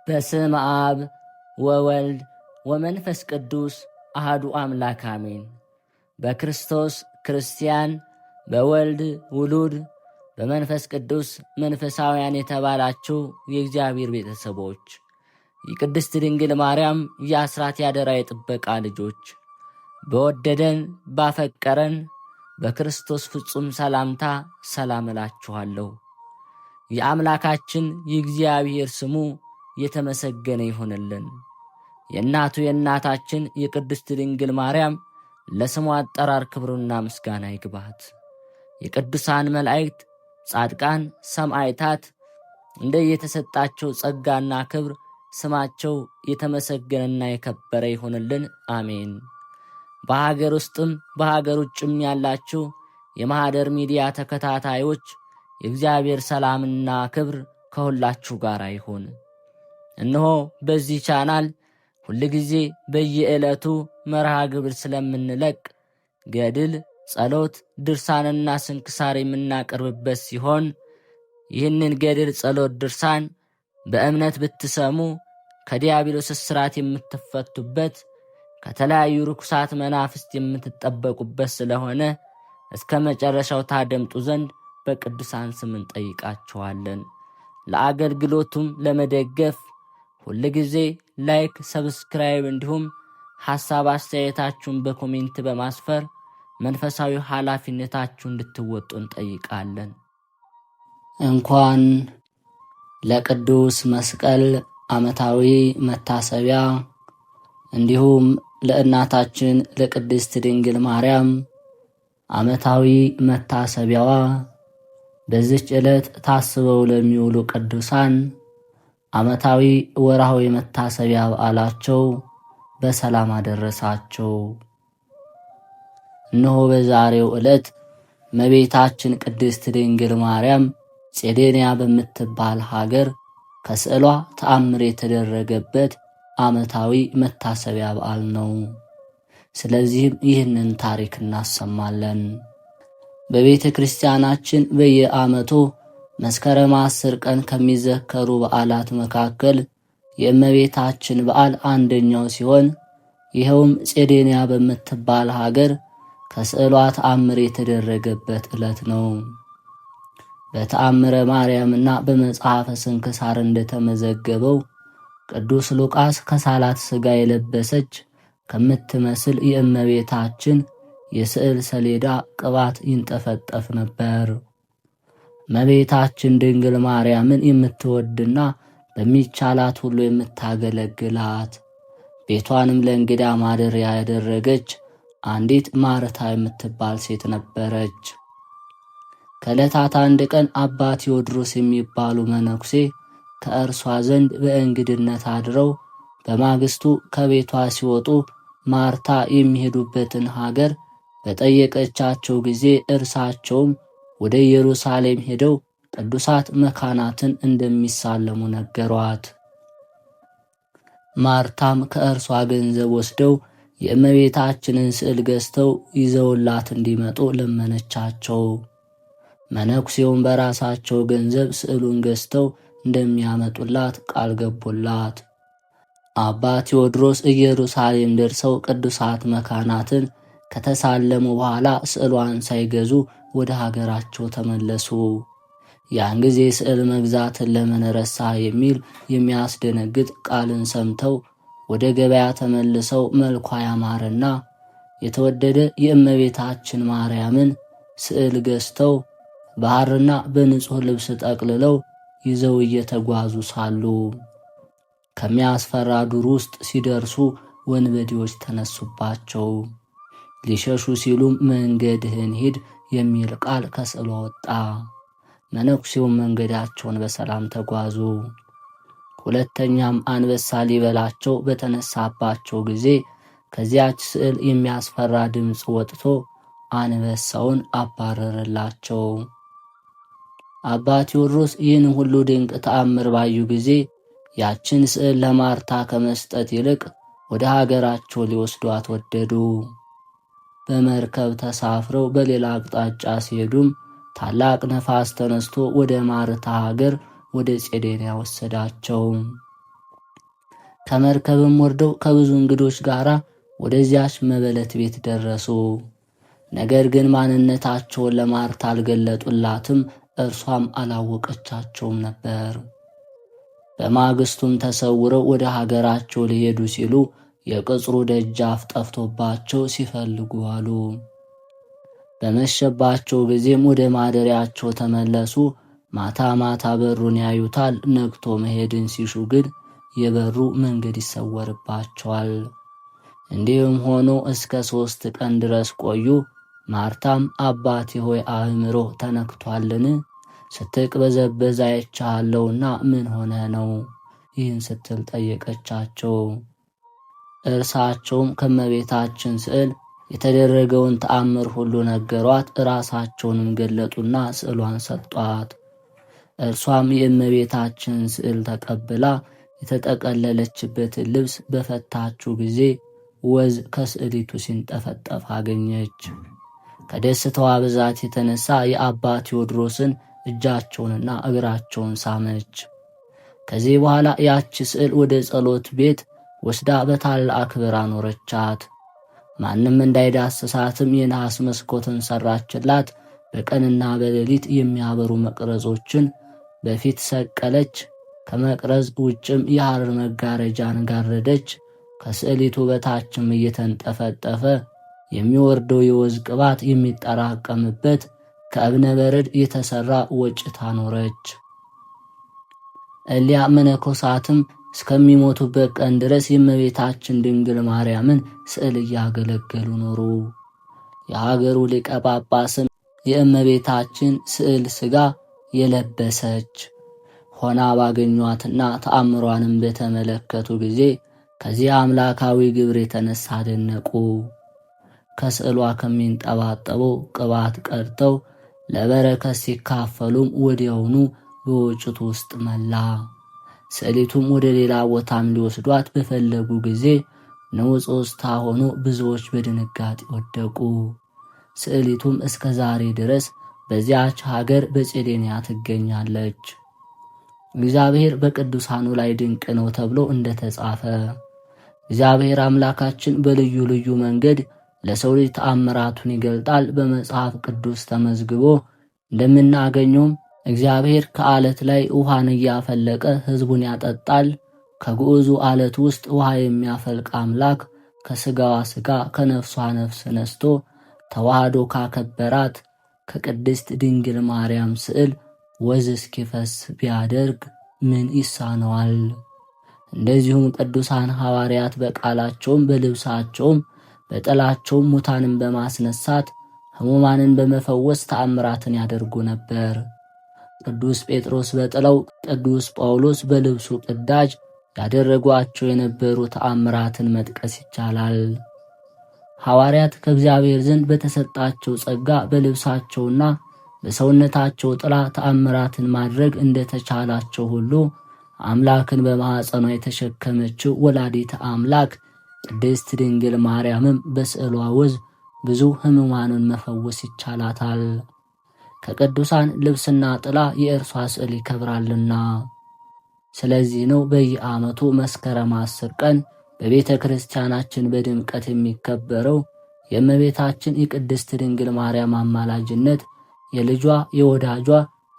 በስመ አብ ወወልድ ወመንፈስ ቅዱስ አሐዱ አምላክ አሜን። በክርስቶስ ክርስቲያን፣ በወልድ ውሉድ፣ በመንፈስ ቅዱስ መንፈሳውያን የተባላችሁ የእግዚአብሔር ቤተሰቦች፣ የቅድስት ድንግል ማርያም የአስራት ያደራ የጥበቃ ልጆች፣ በወደደን ባፈቀረን በክርስቶስ ፍጹም ሰላምታ ሰላም እላችኋለሁ። የአምላካችን የእግዚአብሔር ስሙ የተመሰገነ ይሁንልን። የእናቱ የእናታችን የቅድስት ድንግል ማርያም ለስሙ አጠራር ክብሩና ምስጋና ይግባት። የቅዱሳን መላእክት፣ ጻድቃን፣ ሰማዕታት እንደየተሰጣቸው ጸጋና ክብር ስማቸው የተመሰገነና የከበረ ይሁንልን። አሜን። በሀገር ውስጥም በሀገር ውጭም ያላችሁ የማኅደር ሚዲያ ተከታታዮች የእግዚአብሔር ሰላምና ክብር ከሁላችሁ ጋር ይሁን። እነሆ በዚህ ቻናል ሁልጊዜ በየዕለቱ መርሃ ግብር ስለምንለቅ ገድል፣ ጸሎት፣ ድርሳንና ስንክሳር የምናቀርብበት ሲሆን ይህንን ገድል፣ ጸሎት፣ ድርሳን በእምነት ብትሰሙ ከዲያብሎስ እስራት የምትፈቱበት ከተለያዩ ርኩሳት መናፍስት የምትጠበቁበት ስለሆነ እስከ መጨረሻው ታደምጡ ዘንድ በቅዱሳን ስም እንጠይቃችኋለን። ለአገልግሎቱም ለመደገፍ ሁልጊዜ ላይክ፣ ሰብስክራይብ እንዲሁም ሐሳብ አስተያየታችሁን በኮሜንት በማስፈር መንፈሳዊ ኃላፊነታችሁ እንድትወጡ እንጠይቃለን። እንኳን ለቅዱስ መስቀል ዓመታዊ መታሰቢያ እንዲሁም ለእናታችን ለቅድስት ድንግል ማርያም ዓመታዊ መታሰቢያዋ በዚች ዕለት ታስበው ለሚውሉ ቅዱሳን ዓመታዊ ወርሃዊ መታሰቢያ በዓላቸው በሰላም አደረሳቸው። እነሆ በዛሬው ዕለት እመቤታችን ቅድስት ድንግል ማርያም ጼዴንያ በምትባል ሀገር ከስዕሏ ተአምር የተደረገበት ዓመታዊ መታሰቢያ በዓል ነው። ስለዚህም ይህንን ታሪክ እናሰማለን። በቤተ ክርስቲያናችን በየዓመቱ መስከረም 10 ቀን ከሚዘከሩ በዓላት መካከል የእመቤታችን በዓል አንደኛው ሲሆን ይኸውም ጼዴንያ በምትባል ሀገር ከስዕሏ ተአምር የተደረገበት ዕለት ነው። በተአምረ ማርያምና በመጽሐፈ ስንክሳር እንደተመዘገበው ቅዱስ ሉቃስ ከሳላት ሥጋ የለበሰች ከምትመስል የእመቤታችን የስዕል ሰሌዳ ቅባት ይንጠፈጠፍ ነበር። እመቤታችን ድንግል ማርያምን የምትወድና በሚቻላት ሁሉ የምታገለግላት ቤቷንም ለእንግዳ ማደሪያ ያደረገች አንዲት ማርታ የምትባል ሴት ነበረች። ከዕለታት አንድ ቀን አባ ቴዎድሮስ የሚባሉ መነኩሴ ከእርሷ ዘንድ በእንግድነት አድረው በማግስቱ ከቤቷ ሲወጡ ማርታ የሚሄዱበትን ሀገር በጠየቀቻቸው ጊዜ እርሳቸውም ወደ ኢየሩሳሌም ሄደው ቅዱሳት መካናትን እንደሚሳለሙ ነገሯት። ማርታም ከእርሷ ገንዘብ ወስደው የእመቤታችንን ስዕል ገዝተው ይዘውላት እንዲመጡ ለመነቻቸው። መነኩሴውም በራሳቸው ገንዘብ ስዕሉን ገዝተው እንደሚያመጡላት ቃል ገቡላት። አባ ቴዎድሮስ ኢየሩሳሌም ደርሰው ቅዱሳት መካናትን ከተሳለሙ በኋላ ስዕሏን ሳይገዙ ወደ ሀገራቸው ተመለሱ። ያን ጊዜ ስዕል መግዛትን ለምን ረሳህ የሚል የሚያስደነግጥ ቃልን ሰምተው ወደ ገበያ ተመልሰው መልኳ ያማረና የተወደደ የእመቤታችን ማርያምን ስዕል ገዝተው በሐርና በንጹሕ ልብስ ጠቅልለው ይዘው እየተጓዙ ሳሉ ከሚያስፈራ ዱር ውስጥ ሲደርሱ ወንበዴዎች ተነሱባቸው። ሊሸሹ ሲሉም መንገድህን ሂድ የሚል ቃል ከስዕሏ ወጣ። መነኩሴውም መንገዳቸውን በሰላም ተጓዙ። ሁለተኛም አንበሳ ሊበላቸው በተነሳባቸው ጊዜ ከዚያች ስዕል የሚያስፈራ ድምፅ ወጥቶ አንበሳውን አባረረላቸው። አባ ቴዎድሮስ ይህን ሁሉ ድንቅ ተአምር ባዩ ጊዜ ያችን ስዕል ለማርታ ከመስጠት ይልቅ ወደ ሀገራቸው ሊወስዷት ወደዱ። በመርከብ ተሳፍረው በሌላ አቅጣጫ ሲሄዱም ታላቅ ነፋስ ተነስቶ ወደ ማርታ ሀገር ወደ ጼዴንያ ወሰዳቸው። ከመርከብም ወርደው ከብዙ እንግዶች ጋር ወደዚያች መበለት ቤት ደረሱ። ነገር ግን ማንነታቸውን ለማርታ አልገለጡላትም፣ እርሷም አላወቀቻቸውም ነበር። በማግስቱም ተሰውረው ወደ ሀገራቸው ሊሄዱ ሲሉ የቅጽሩ ደጃፍ ጠፍቶባቸው ሲፈልጉ አሉ። በመሸባቸው ጊዜም ወደ ማደሪያቸው ተመለሱ። ማታ ማታ በሩን ያዩታል። ነግቶ መሄድን ሲሹ ግን የበሩ መንገድ ይሰወርባቸዋል። እንዲህም ሆኖ እስከ 3 ቀን ድረስ ቆዩ። ማርታም አባቴ ሆይ አእምሮ ተነክቷልን? ስትቅበዘበዝ አይቻለሁና ምን ሆነ ነው? ይህን ስትል ጠየቀቻቸው። እርሳቸውም ከእመቤታችን ስዕል የተደረገውን ተአምር ሁሉ ነገሯት። ራሳቸውንም ገለጡና ስዕሏን ሰጧት። እርሷም የእመቤታችን ስዕል ተቀብላ የተጠቀለለችበትን ልብስ በፈታችው ጊዜ ወዝ ከስዕሊቱ ሲንጠፈጠፍ አገኘች። ከደስታዋ ብዛት የተነሳ የአባ ቴዎድሮስን እጃቸውንና እግራቸውን ሳመች። ከዚህ በኋላ ያች ስዕል ወደ ጸሎት ቤት ወስዳ በታላቅ ክብር አኖረቻት። ማንም እንዳይዳስሳትም የነሐስ መስኮትን ሰራችላት። በቀንና በሌሊት የሚያበሩ መቅረዞችን በፊት ሰቀለች። ከመቅረዝ ውጭም የሐር መጋረጃን ጋረደች። ከስዕሊቱ በታችም እየተንጠፈጠፈ የሚወርደው የወዝ ቅባት የሚጠራቀምበት ከእብነ በረድ የተሰራ ወጭት አኖረች። እሊያ መነኮሳትም እስከሚሞቱበት ቀን ድረስ የእመቤታችን ድንግል ማርያምን ስዕል እያገለገሉ ኖሩ። የሀገሩ ሊቀ ጳጳስም የእመቤታችን ስዕል ሥጋ የለበሰች ሆና ባገኟትና ተአምሯንም በተመለከቱ ጊዜ ከዚህ አምላካዊ ግብር የተነሳ አደነቁ። ከስዕሏ ከሚንጠባጠበው ቅባት ቀድተው ለበረከት ሲካፈሉም ወዲያውኑ በወጭቱ ውስጥ መላ። ስዕሊቱም ወደ ሌላ ቦታም ሊወስዷት በፈለጉ ጊዜ ንውጽውጽታ ሆኖ ብዙዎች በድንጋጤ ወደቁ። ስዕሊቱም እስከ ዛሬ ድረስ በዚያች ሀገር በጼዴንያ ትገኛለች። እግዚአብሔር በቅዱሳኑ ላይ ድንቅ ነው ተብሎ እንደተጻፈ እግዚአብሔር አምላካችን በልዩ ልዩ መንገድ ለሰው ልጅ ተአምራቱን ይገልጣል። በመጽሐፍ ቅዱስ ተመዝግቦ እንደምናገኘውም እግዚአብሔር ከዓለት ላይ ውሃን እያፈለቀ ሕዝቡን ያጠጣል። ከግዑዙ ዓለት ውስጥ ውሃ የሚያፈልቅ አምላክ ከሥጋዋ ሥጋ ከነፍሷ ነፍስ ነስቶ ተዋህዶ ካከበራት ከቅድስት ድንግል ማርያም ስዕል ወዝ እስኪፈስ ቢያደርግ ምን ይሳነዋል? እንደዚሁም ቅዱሳን ሐዋርያት በቃላቸውም በልብሳቸውም በጥላቸውም ሙታንን በማስነሳት ሕሙማንን በመፈወስ ተአምራትን ያደርጉ ነበር። ቅዱስ ጴጥሮስ በጥላው፣ ቅዱስ ጳውሎስ በልብሱ ቅዳጅ ያደረጓቸው የነበሩ ተአምራትን መጥቀስ ይቻላል። ሐዋርያት ከእግዚአብሔር ዘንድ በተሰጣቸው ጸጋ በልብሳቸውና በሰውነታቸው ጥላ ተአምራትን ማድረግ እንደተቻላቸው ሁሉ አምላክን በማኅፀኗ የተሸከመችው ወላዲተ አምላክ ቅድስት ድንግል ማርያምም በስዕሏ ወዝ ብዙ ሕሙማንን መፈወስ ይቻላታል። ከቅዱሳን ልብስና ጥላ የእርሷ ስዕል ይከብራልና። ስለዚህ ነው በየዓመቱ መስከረም 10 ቀን በቤተ ክርስቲያናችን በድምቀት የሚከበረው የእመቤታችን የቅድስት ድንግል ማርያም አማላጅነት፣ የልጇ የወዳጇ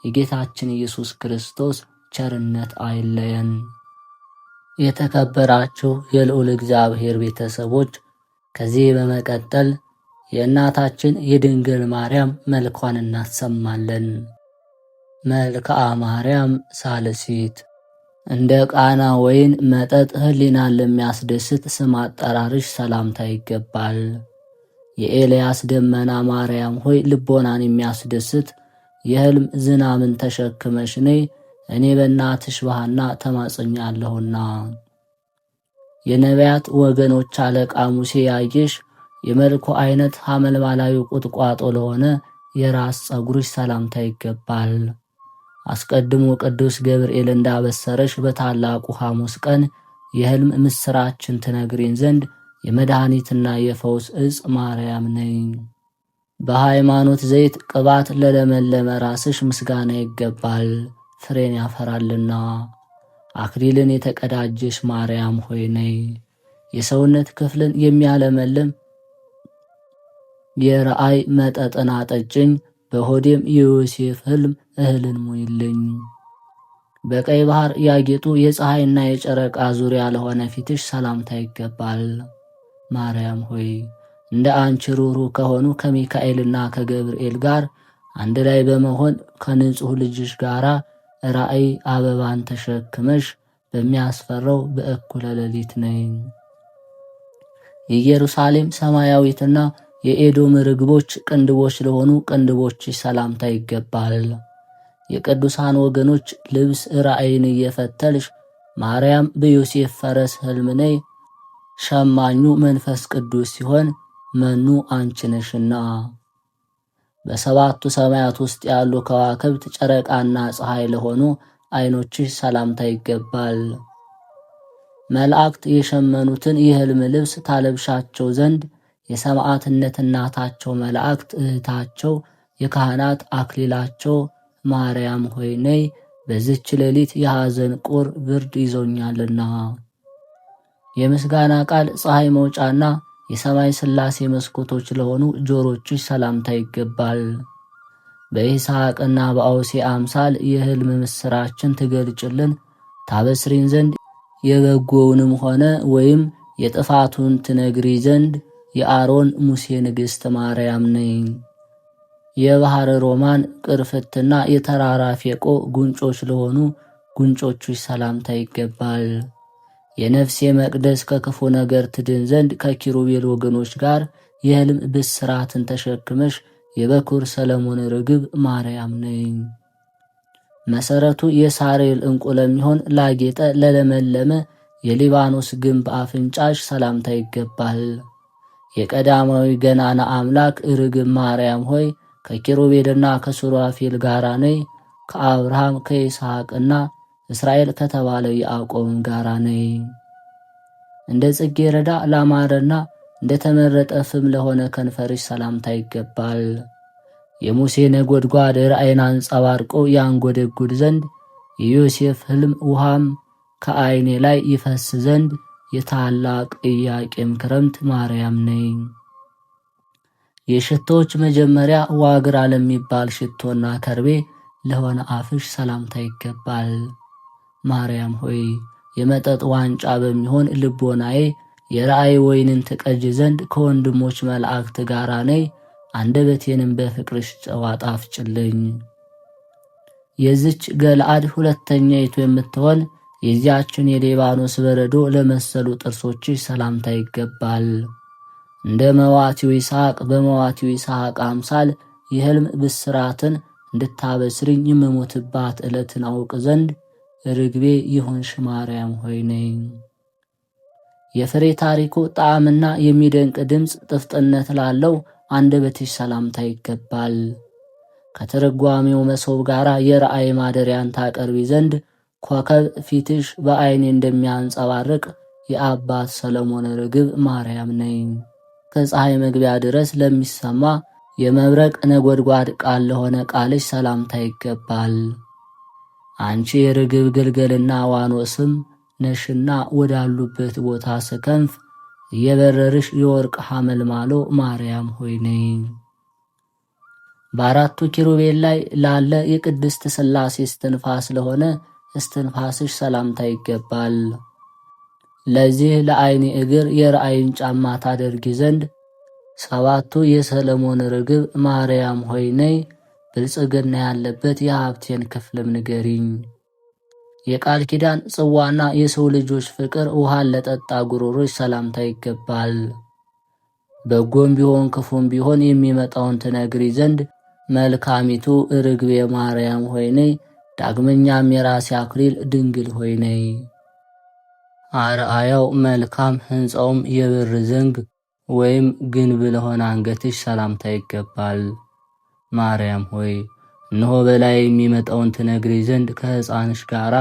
የጌታችን ኢየሱስ ክርስቶስ ቸርነት አይለየን። የተከበራችሁ የልዑል እግዚአብሔር ቤተሰቦች፣ ከዚህ በመቀጠል የእናታችን የድንግል ማርያም መልኳን እናሰማለን። መልክአ ማርያም ሳልሲት። እንደ ቃና ወይን መጠጥ ሕሊናን ለሚያስደስት ስም አጠራርሽ ሰላምታ ይገባል። የኤልያስ ደመና ማርያም ሆይ ልቦናን የሚያስደስት የሕልም ዝናምን ተሸክመሽ ነይ፣ እኔ በእናትሽ በሐና ተማጽኛለሁና። የነቢያት ወገኖች አለቃ ሙሴ ያየሽ የመልኩ አይነት ሐመልማላዊ ቁጥቋጦ ለሆነ የራስ ጸጉርሽ ሰላምታ ይገባል። አስቀድሞ ቅዱስ ገብርኤል እንዳበሰረሽ በታላቁ ሐሙስ ቀን የሕልም ምስራችን ትነግሪን ዘንድ የመድኃኒትና የፈውስ ዕፅ ማርያም ነኝ። በሃይማኖት ዘይት ቅባት ለለመለመ ራስሽ ምስጋና ይገባል፣ ፍሬን ያፈራልና። አክሊልን የተቀዳጀሽ ማርያም ሆይ ነይ። የሰውነት ክፍልን የሚያለመልም የረአይ መጠጥን አጠጭኝ፣ በሆዴም የዮሴፍ ሕልም እህልን ሙይልኝ። በቀይ ባህር ያጌጡ የፀሐይና የጨረቃ ዙሪያ ለሆነ ፊትሽ ሰላምታ ይገባል። ማርያም ሆይ እንደ አንቺ ሩህሩህ ከሆኑ ከሚካኤልና ከገብርኤል ጋር አንድ ላይ በመሆን ከንጹሕ ልጅሽ ጋር ራእይ አበባን ተሸክመሽ በሚያስፈራው በእኩለ ሌሊት ነይ። የኢየሩሳሌም ሰማያዊትና የኤዶም ርግቦች ቅንድቦች ለሆኑ ቅንድቦችሽ ሰላምታ ይገባል። የቅዱሳን ወገኖች ልብስ ራእይን እየፈተልሽ ማርያም በዮሴፍ ፈረስ ሕልም ነይ። ሸማኙ መንፈስ ቅዱስ ሲሆን መኑ አንቺ ነሽና። በሰባቱ ሰማያት ውስጥ ያሉ ከዋክብት ጨረቃና ፀሐይ ለሆኑ ዓይኖችሽ ሰላምታ ይገባል። መላእክት የሸመኑትን የሕልም ልብስ ታለብሻቸው ዘንድ የሰማዕትነት እናታቸው መላእክት እህታቸው የካህናት አክሊላቸው ማርያም ሆይ ነይ። በዚች ሌሊት የሐዘን ቁር ብርድ ይዞኛልና። የምስጋና ቃል ፀሐይ መውጫና የሰማይ ሥላሴ መስኮቶች ለሆኑ ጆሮችሽ ሰላምታ ይገባል። በይስሐቅና በአውሴ አምሳል የሕልም ምስራችን ትገልጭልን ታበስሪን ዘንድ የበጎውንም ሆነ ወይም የጥፋቱን ትነግሪ ዘንድ የአሮን ሙሴ ንግሥት ማርያም ነይ። የባሕር ሮማን ቅርፍትና የተራራ ፌቆ ጉንጮች ለሆኑ ጉንጮችሽ ሰላምታ ይገባል። የነፍሴ መቅደስ ከክፉ ነገር ትድን ዘንድ ከኪሩቤል ወገኖች ጋር የሕልም ብስራትን ተሸክመሽ የበኩር ሰለሞን ርግብ ማርያም ነይ። መሰረቱ የሳሬል ዕንቁ ለሚሆን ላጌጠ ለለመለመ የሊባኖስ ግንብ አፍንጫሽ ሰላምታ ይገባል። የቀዳማዊ ገናና አምላክ ርግብ ማርያም ሆይ ከኪሩቤልና ከሱራፌል ጋራ ነይ። ከአብርሃም ከይስሐቅና እስራኤል ከተባለው ያዕቆብም ጋራ ነይ። እንደ ጽጌረዳ ላማረና እንደ ተመረጠ ፍም ለሆነ ከንፈርሽ ሰላምታ ይገባል። የሙሴ ነጎድጓድ ራእይን አንጸባርቆ ያንጎደጉድ ዘንድ የዮሴፍ ሕልም ውሃም ከዓይኔ ላይ ይፈስ ዘንድ የታላቅ ኢያቄም ክረምት ማርያም ነይ። የሽቶዎች መጀመሪያ ዋግራ ለሚባል ሽቶና ከርቤ ለሆነ አፍሽ ሰላምታ ይገባል። ማርያም ሆይ የመጠጥ ዋንጫ በሚሆን ልቦናዬ የራእይ ወይንን ትቀጅ ዘንድ ከወንድሞች መላእክት ጋር ነይ። አንደበቴንም በፍቅርሽ ጨዋ ጣፍጭልኝ። የዚች ገለአድ ሁለተኛይቱ የምትሆን የዚያችን የሊባኖስ በረዶ ለመሰሉ ጥርሶችሽ ሰላምታ ይገባል። እንደ መዋቲው ይስሐቅ በመዋቲው ይስሐቅ አምሳል የሕልም ብስራትን እንድታበስርኝ የምሞትባት ዕለትን አውቅ ዘንድ ርግቤ ይሁንሽ ማርያም ሆይ ነይ። የፍሬ ታሪኩ ጣዕምና የሚደንቅ ድምፅ ጥፍጥነት ላለው አንደበትሽ ሰላምታ ይገባል። ከትርጓሜው መሶብ ጋር የራእይ ማደሪያን ታቀርቢ ዘንድ ኮከብ ፊትሽ በዓይኔ እንደሚያንጸባርቅ የአባት ሰለሞን ርግብ ማርያም ነይ። ከፀሐይ መግቢያ ድረስ ለሚሰማ የመብረቅ ነጎድጓድ ቃል ለሆነ ቃልሽ ሰላምታ ይገባል። አንቺ የርግብ ግልገልና ዋኖስም ነሽና ወዳሉበት ቦታ ስከንፍ እየበረርሽ የወርቅ ሐመልማሎ ማርያም ሆይ ነይ። በአራቱ ኪሩቤል ላይ ላለ የቅድስት ሥላሴ እስትንፋስ ለሆነ እስትንፋስሽ ሰላምታ ይገባል። ለዚህ ለዓይኔ እግር የራእይን ጫማ ታደርጊ ዘንድ ሰባቱ የሰለሞን ርግብ ማርያም ሆይ ነይ። ብልጽግና ያለበት የሀብቴን ክፍልም ንገሪኝ። የቃል ኪዳን ጽዋና የሰው ልጆች ፍቅር ውሃን ለጠጣ ጉሮሮች ሰላምታ ይገባል። በጎም ቢሆን ክፉም ቢሆን የሚመጣውን ትነግሪ ዘንድ መልካሚቱ ርግቤ ማርያም ሆይ ነይ። ዳግመኛም የራሴ አክሊል ድንግል ሆይ ነይ። አርአያው መልካም ሕንፃውም የብር ዘንግ ወይም ግንብ ለሆነ አንገትሽ ሰላምታ ይገባል። ማርያም ሆይ እነሆ በላይ የሚመጣውን ትነግሪ ዘንድ ከሕፃንሽ ጋር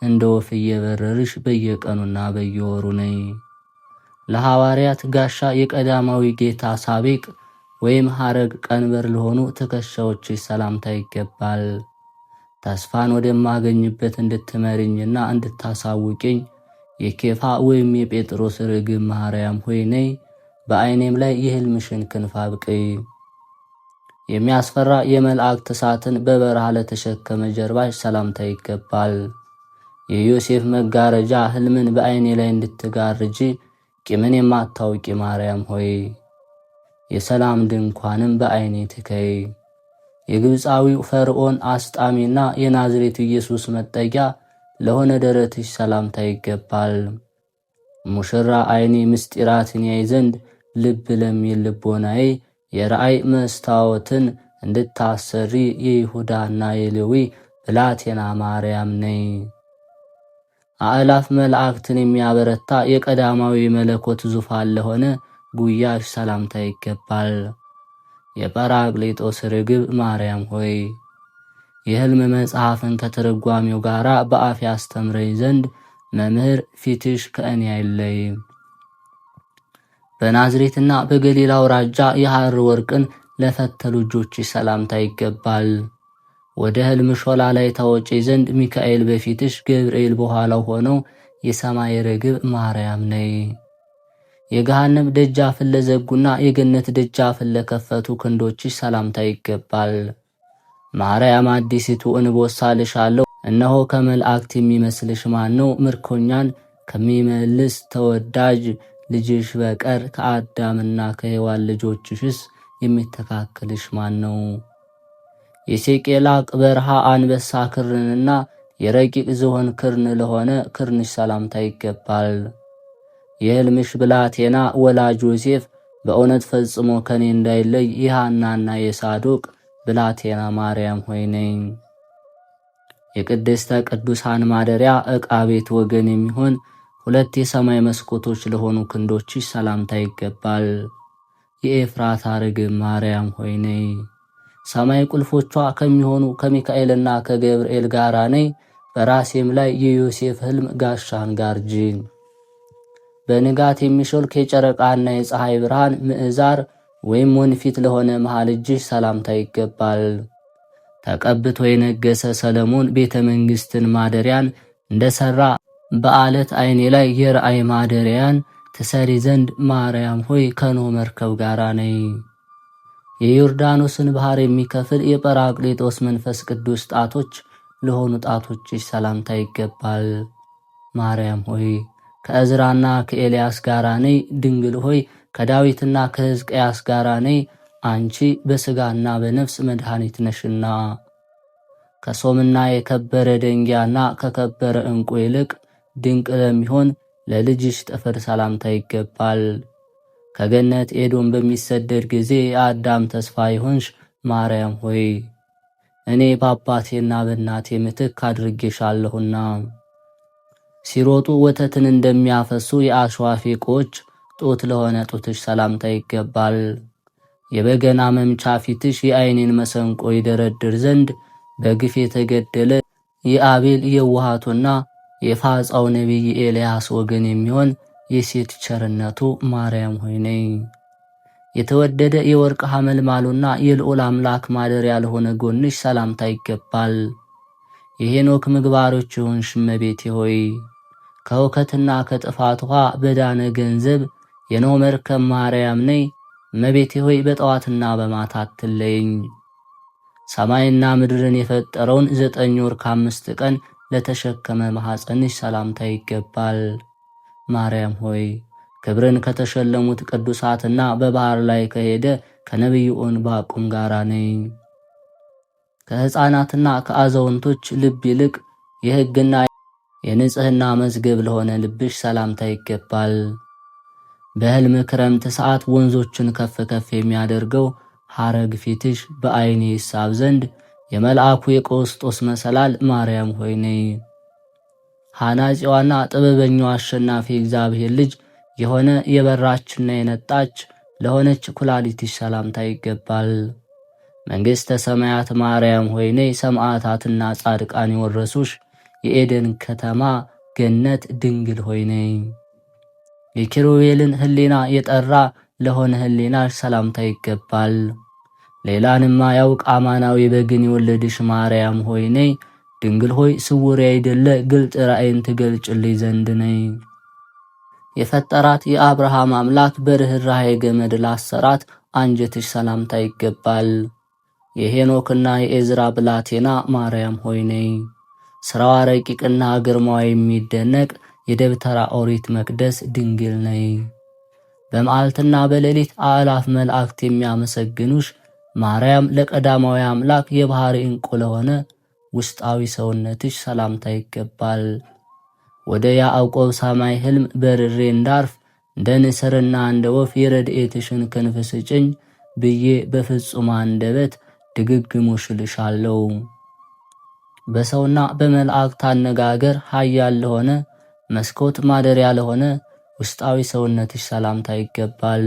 እንደ ወፍ እየበረርሽ በየቀኑና በየወሩ ነይ። ለሐዋርያት ጋሻ የቀዳማዊ ጌታ ሳቤቅ ወይም ሐረግ ቀንበር ለሆኑ ትከሻዎችሽ ሰላምታ ይገባል። ተስፋን ወደማገኝበት እንድትመሪኝና እንድታሳውቂኝ የኬፋ ወይም የጴጥሮስ ርግብ ማርያም ሆይ ነይ። በዓይኔም ላይ የሕልምሽን ክንፍ አብቅይ። የሚያስፈራ የመላእክት እሳትን በበረሃ ለተሸከመ ጀርባሽ ሰላምታ ይገባል። የዮሴፍ መጋረጃ ሕልምን በዓይኔ ላይ እንድትጋርጂ ቂምን የማታውቂ ማርያም ሆይ የሰላም ድንኳንም በዓይኔ ትከይ። የግብፃዊው ፈርዖን አስጣሚና የናዝሬቱ ኢየሱስ መጠጊያ ለሆነ ደረትሽ ሰላምታ ይገባል። ሙሽራ ዓይኔ ምስጢራትን ያይ ዘንድ ልብ ለሚል ልቦናዬ የራእይ መስታወትን እንድታሰሪ የይሁዳና የሌዊ ብላቴና ማርያም ነይ። አእላፍ መላእክትን የሚያበረታ የቀዳማዊ መለኮት ዙፋን ለሆነ ጉያሽ ሰላምታ ይገባል። የጰራቅሊጦስ ርግብ ማርያም ሆይ የሕልም መጽሐፍን ከትርጓሜው ጋር በአፍ ያስተምረኝ ዘንድ መምህር ፊትሽ ከእኔ አይለይ። በናዝሬትና በገሊላ አውራጃ የሐር ወርቅን ለፈተሉ እጆችሽ ሰላምታ ይገባል። ወደ ሕልም ሾላ ላይ ታወጪ ዘንድ ሚካኤል በፊትሽ ገብርኤል በኋላው ሆነው የሰማይ ርግብ ማርያም ነይ። የገሃነም ደጃፍን ለዘጉና የገነት ደጃፍን ለከፈቱ ክንዶችሽ ሰላምታ ይገባል። ማርያም አዲሲቱ እንቦሳ ልሻለሁ፣ እነሆ ከመላእክት የሚመስልሽ ማን ነው? ምርኮኛን ከሚመልስ ተወዳጅ ልጅሽ በቀር ከአዳምና ከሔዋን ልጆችሽስ የሚተካከልሽ ማን ነው? የሴቄላቅ በረሃ አንበሳ ክርንና የረቂቅ ዝሆን ክርን ለሆነ ክርንሽ ሰላምታ ይገባል። የሕልምሽ ብላቴና ወላጅ ዮሴፍ በእውነት ፈጽሞ ከኔ እንዳይለይ የሐናና የሳዶቅ ብላቴና ማርያም ሆይ ነኝ። የቅድስተ ቅዱሳን ማደሪያ ዕቃ ቤት ወገን የሚሆን ሁለት የሰማይ መስኮቶች ለሆኑ ክንዶችሽ ሰላምታ ይገባል። የኤፍራታ ርግብ ማርያም ሆይ ነይ። ሰማይ ቁልፎቿ ከሚሆኑ ከሚካኤልና ከገብርኤል ጋር ነይ። በራሴም ላይ የዮሴፍ ሕልም ጋሻን ጋርጂ። በንጋት የሚሾልክ የጨረቃና የፀሐይ ብርሃን ምዕዛር ወይም ወንፊት ለሆነ መሃል እጅሽ ሰላምታ ይገባል። ተቀብቶ የነገሰ ሰለሞን ቤተ መንግሥትን ማደሪያን እንደሠራ በዓለት ዓይኔ ላይ የራእይ ማደሪያን ትሰሪ ዘንድ ማርያም ሆይ ከኖኅ መርከብ ጋር ነይ። የዮርዳኖስን ባሕር የሚከፍል የጰራቅሊጦስ መንፈስ ቅዱስ ጣቶች ለሆኑ ጣቶችሽ ሰላምታ ይገባል። ማርያም ሆይ ከዕዝራና ከኤልያስ ጋር ነይ። ድንግል ሆይ ከዳዊትና ከሕዝቅያስ ጋር ነይ። አንቺ በሥጋና በነፍስ መድኃኒት ነሽና። ከሶምና የከበረ ደንጊያና ከከበረ ዕንቁ ይልቅ ድንቅ ለሚሆን ለልጅሽ ጥፍር ሰላምታ ይገባል። ከገነት ኤዶም በሚሰደድ ጊዜ የአዳም ተስፋ ይሆንሽ ማርያም ሆይ እኔ በአባቴና በእናቴ ምትክ አድርጌሻለሁና። ሲሮጡ ወተትን እንደሚያፈሱ የአሸዋፊቆች ጡት ለሆነ ጡትሽ ሰላምታ ይገባል። የበገና መምቻ ፊትሽ የዓይኔን መሰንቆ ይደረድር ዘንድ በግፍ የተገደለ የአቤል የውሃቱና የፋጻው ነቢይ ኤልያስ ወገን የሚሆን የሴት ቸርነቱ ማርያም ሆይ ነይ። የተወደደ የወርቅ ሐመልማሉና የልዑል አምላክ ማደሪያ ለሆነ ጎንሽ ሰላምታ ይገባል። የሄኖክ ምግባሮች የሆንሽ እመቤቴ ሆይ ከውከትና ከጥፋት ውሃ በዳነ ገንዘብ የኖኅ መርከብ ማርያም ነይ። እመቤቴ ሆይ በጠዋትና በማታ አትለይኝ። ሰማይና ምድርን የፈጠረውን 9 ወር ከ5 ቀን ለተሸከመ ማኅፀንሽ ሰላምታ ይገባል። ማርያም ሆይ ክብርን ከተሸለሙት ቅዱሳትና በባሕር ላይ ከሄደ ከነቢዩ ዕንባቆም ጋር ነይ። ከሕፃናትና ከአዛውንቶች ልብ ይልቅ የሕግና የንጽሕና መዝገብ ለሆነ ልብሽ ሰላምታ ይገባል። በሕልም ክረምት ሰዓት ወንዞችን ከፍ ከፍ የሚያደርገው ሐረግ ፊትሽ በዓይኔ ይሳብ ዘንድ የመልአኩ የቆስጦስ መሰላል ማርያም ሆይ ነይ። ሐናጺዋና ጥበበኛው አሸናፊ እግዚአብሔር ልጅ የሆነ የበራችና የነጣች ለሆነች ኩላሊትሽ ሰላምታ ይገባል። መንግሥተ ሰማያት ማርያም ሆይ ነይ። ሰማዕታትና ጻድቃን የወረሱሽ የኤደን ከተማ ገነት ድንግል ሆይ ነይ። የኪሩቤልን ሕሊና የጠራ ለሆነ ሕሊናሽ ሰላምታ ይገባል። ሌላንማ ያውቅ አማናዊ በግን የወለድሽ ማርያም ሆይ ነይ። ድንግል ሆይ ስውር አይደለ ግልጥ ራእይን ትገልጭልኝ ዘንድ ነይ። የፈጠራት የአብርሃም አምላክ በርኅራኄ ገመድ ላሰራት አንጀትሽ ሰላምታ ይገባል። የሄኖክና የኤዝራ ብላቴና ማርያም ሆይ ነይ። ሥራዋ ረቂቅና ግርማዋ የሚደነቅ የደብተራ ኦሪት መቅደስ ድንግል ነይ። በመዓልትና በሌሊት አእላፍ መላእክት የሚያመሰግኑሽ ማርያም ለቀዳማዊ አምላክ የባሕሪ ዕንቁ ለሆነ ውስጣዊ ሰውነትሽ ሰላምታ ይገባል። ወደ ያዕቆብ ሰማይ ሕልም በርሬ እንዳርፍ እንደ ንስርና እንደ ወፍ የረድኤትሽን ክንፍ ስጭኝ ብዬ በፍጹም አንደበት ድግግሞሽ እልሻለሁ። በሰውና በመላእክት አነጋገር ኃያል ለሆነ መስኮት ማደሪያ ለሆነ ውስጣዊ ሰውነትሽ ሰላምታ ይገባል።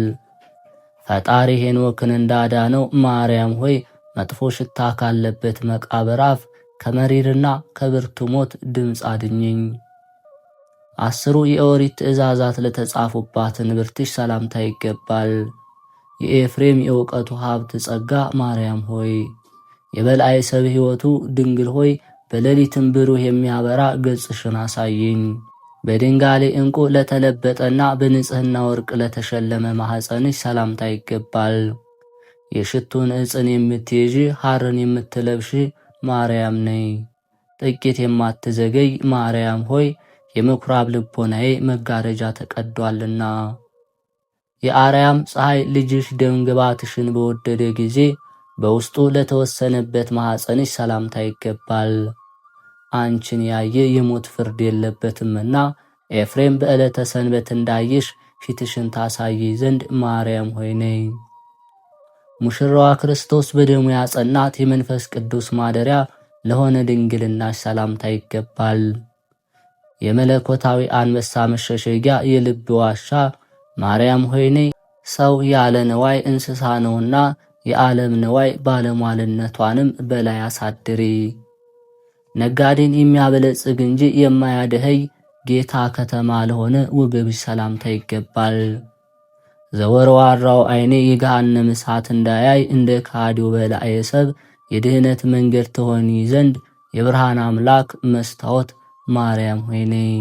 ፈጣሪ ሄኖክን እንዳዳነው ማርያም ሆይ መጥፎ ሽታ ካለበት መቃብር አፍ ከመሪርና ከብርቱ ሞት ድምፅ አድኝኝ። 10ሩ የኦሪት ትእዛዛት ለተጻፉባት ንብርትሽ ሰላምታ ይገባል። የኤፍሬም የእውቀቱ ሀብት ጸጋ ማርያም ሆይ የበልዓይ ሰብ ሕይወቱ ድንግል ሆይ በሌሊትም ብሩህ የሚያበራ ገጽሽን አሳይኝ። በድንጋሌ ዕንቁ ለተለበጠና በንጽሕና ወርቅ ለተሸለመ ማኅፀንሽ ሰላምታ ይገባል። የሽቱን ዕፅን የምትይዥ ሐርን የምትለብሽ ማርያም ነይ። ጥቂት የማትዘገይ ማርያም ሆይ የምኵራብ ልቦናዬ መጋረጃ ተቀዷልና። የአርያም ፀሐይ ልጅሽ ደምግባትሽን በወደደ ጊዜ በውስጡ ለተወሰነበት ማኅፀንሽ ሰላምታ ይገባል። አንቺን ያየ የሞት ፍርድ የለበትምና ኤፍሬም በዕለተ ሰንበት እንዳየሽ ፊትሽን ታሳይ ዘንድ ማርያም ሆይ ነይ። ሙሽራዋ ክርስቶስ በደሙ ያጸናት የመንፈስ ቅዱስ ማደሪያ ለሆነ ድንግልናሽ ሰላምታ ይገባል። የመለኮታዊ አንበሳ መሸሸጊያ የልብ ዋሻ ማርያም ሆይ ነይ። ሰው ያለ ንዋይ እንስሳ ነውና የዓለም ንዋይ ባለሟልነቷንም በላይ አሳድሪ። ነጋዴን የሚያበለጽግ እንጂ የማያደኸይ ጌታ ከተማ ለሆነ ውግብሽ ሰላምታ ይገባል። ዘወርዋራው ዓይኔ የገሃነም እሳት እንዳያይ እንደ ከሃዲው በላዔ ሰብ የድኅነት መንገድ ትሆኒ ዘንድ የብርሃን አምላክ መስታወት ማርያም ሆይ ነይ።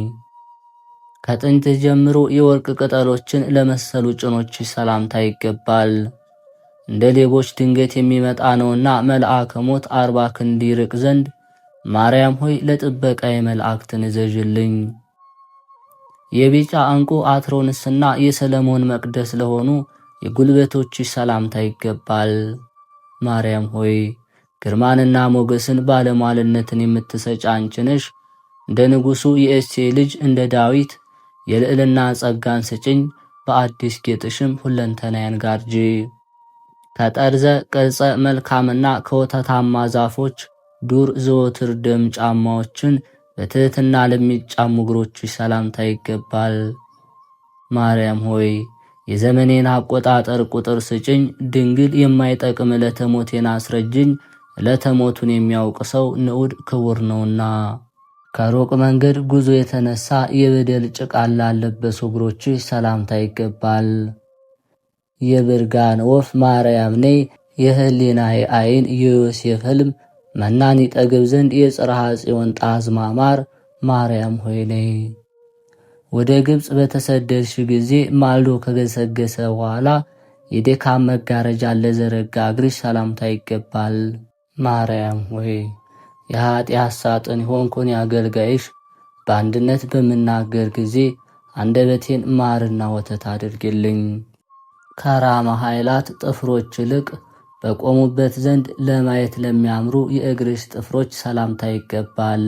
ከጥንት ጀምሮ የወርቅ ቅጠሎችን ለመሰሉ ጭኖችሽ ሰላምታ ይገባል። እንደ ሌቦች ድንገት የሚመጣ ነውና መልአከ ሞት 40 ክንድ ይርቅ ዘንድ ማርያም ሆይ ለጥበቃ የመላእክትን እዘዥልኝ። የቢጫ ዕንቁ አትሮንስና የሰለሞን መቅደስ ለሆኑ የጉልበቶችሽ ሰላምታ ይገባል። ማርያም ሆይ ግርማንና ሞገስን ባለሟልነትን የምትሰጭ አንቺ ነሽ። እንደ ንጉሡ የእሴይ ልጅ እንደ ዳዊት የልዕልና ጸጋን ስጭኝ፣ በአዲስ ጌጥሽም ሁለንተናዬን ጋርጂ። ከጠርዘ ቅርጸ መልካምና ከወተታማ ዛፎች ዱር ዘወትር ደም ጫማዎችን በትሕትና ለሚጫሙ እግሮችሽ ሰላምታ ይገባል። ማርያም ሆይ የዘመኔን አቆጣጠር ቁጥር ስጭኝ፣ ድንግል የማይጠቅም ዕለተ ሞቴን አስረጅኝ። ዕለተ ሞቱን የሚያውቅ ሰው ንዑድ ክቡር ነውና። ከሩቅ መንገድ ጉዞ የተነሳ የበደል ጭቃ ላለበሱ እግሮችሽ ሰላምታ ይገባል። የብርጋን ወፍ ማርያም ነይ። የህሊናዬ ዓይን የዮሴፍ ሕልም መናን ይጠግብ ዘንድ የጽርሐ ጽዮን ጣዝማ ማር ማርያም ሆይ ነይ። ወደ ግብፅ በተሰደድሽ ጊዜ ማልዶ ከገሰገሰ በኋላ የድካም መጋረጃ ለዘረጋ እግርሽ ሰላምታ ይገባል። ማርያም ሆይ የኃጢአት ሳጥን የሆንኩን አገልጋይሽ በአንድነት በምናገር ጊዜ አንደበቴን ማርና ወተት አድርግልኝ። ከራማ ኃይላት ጥፍሮች ይልቅ በቆሙበት ዘንድ ለማየት ለሚያምሩ የእግርሽ ጥፍሮች ሰላምታ ይገባል።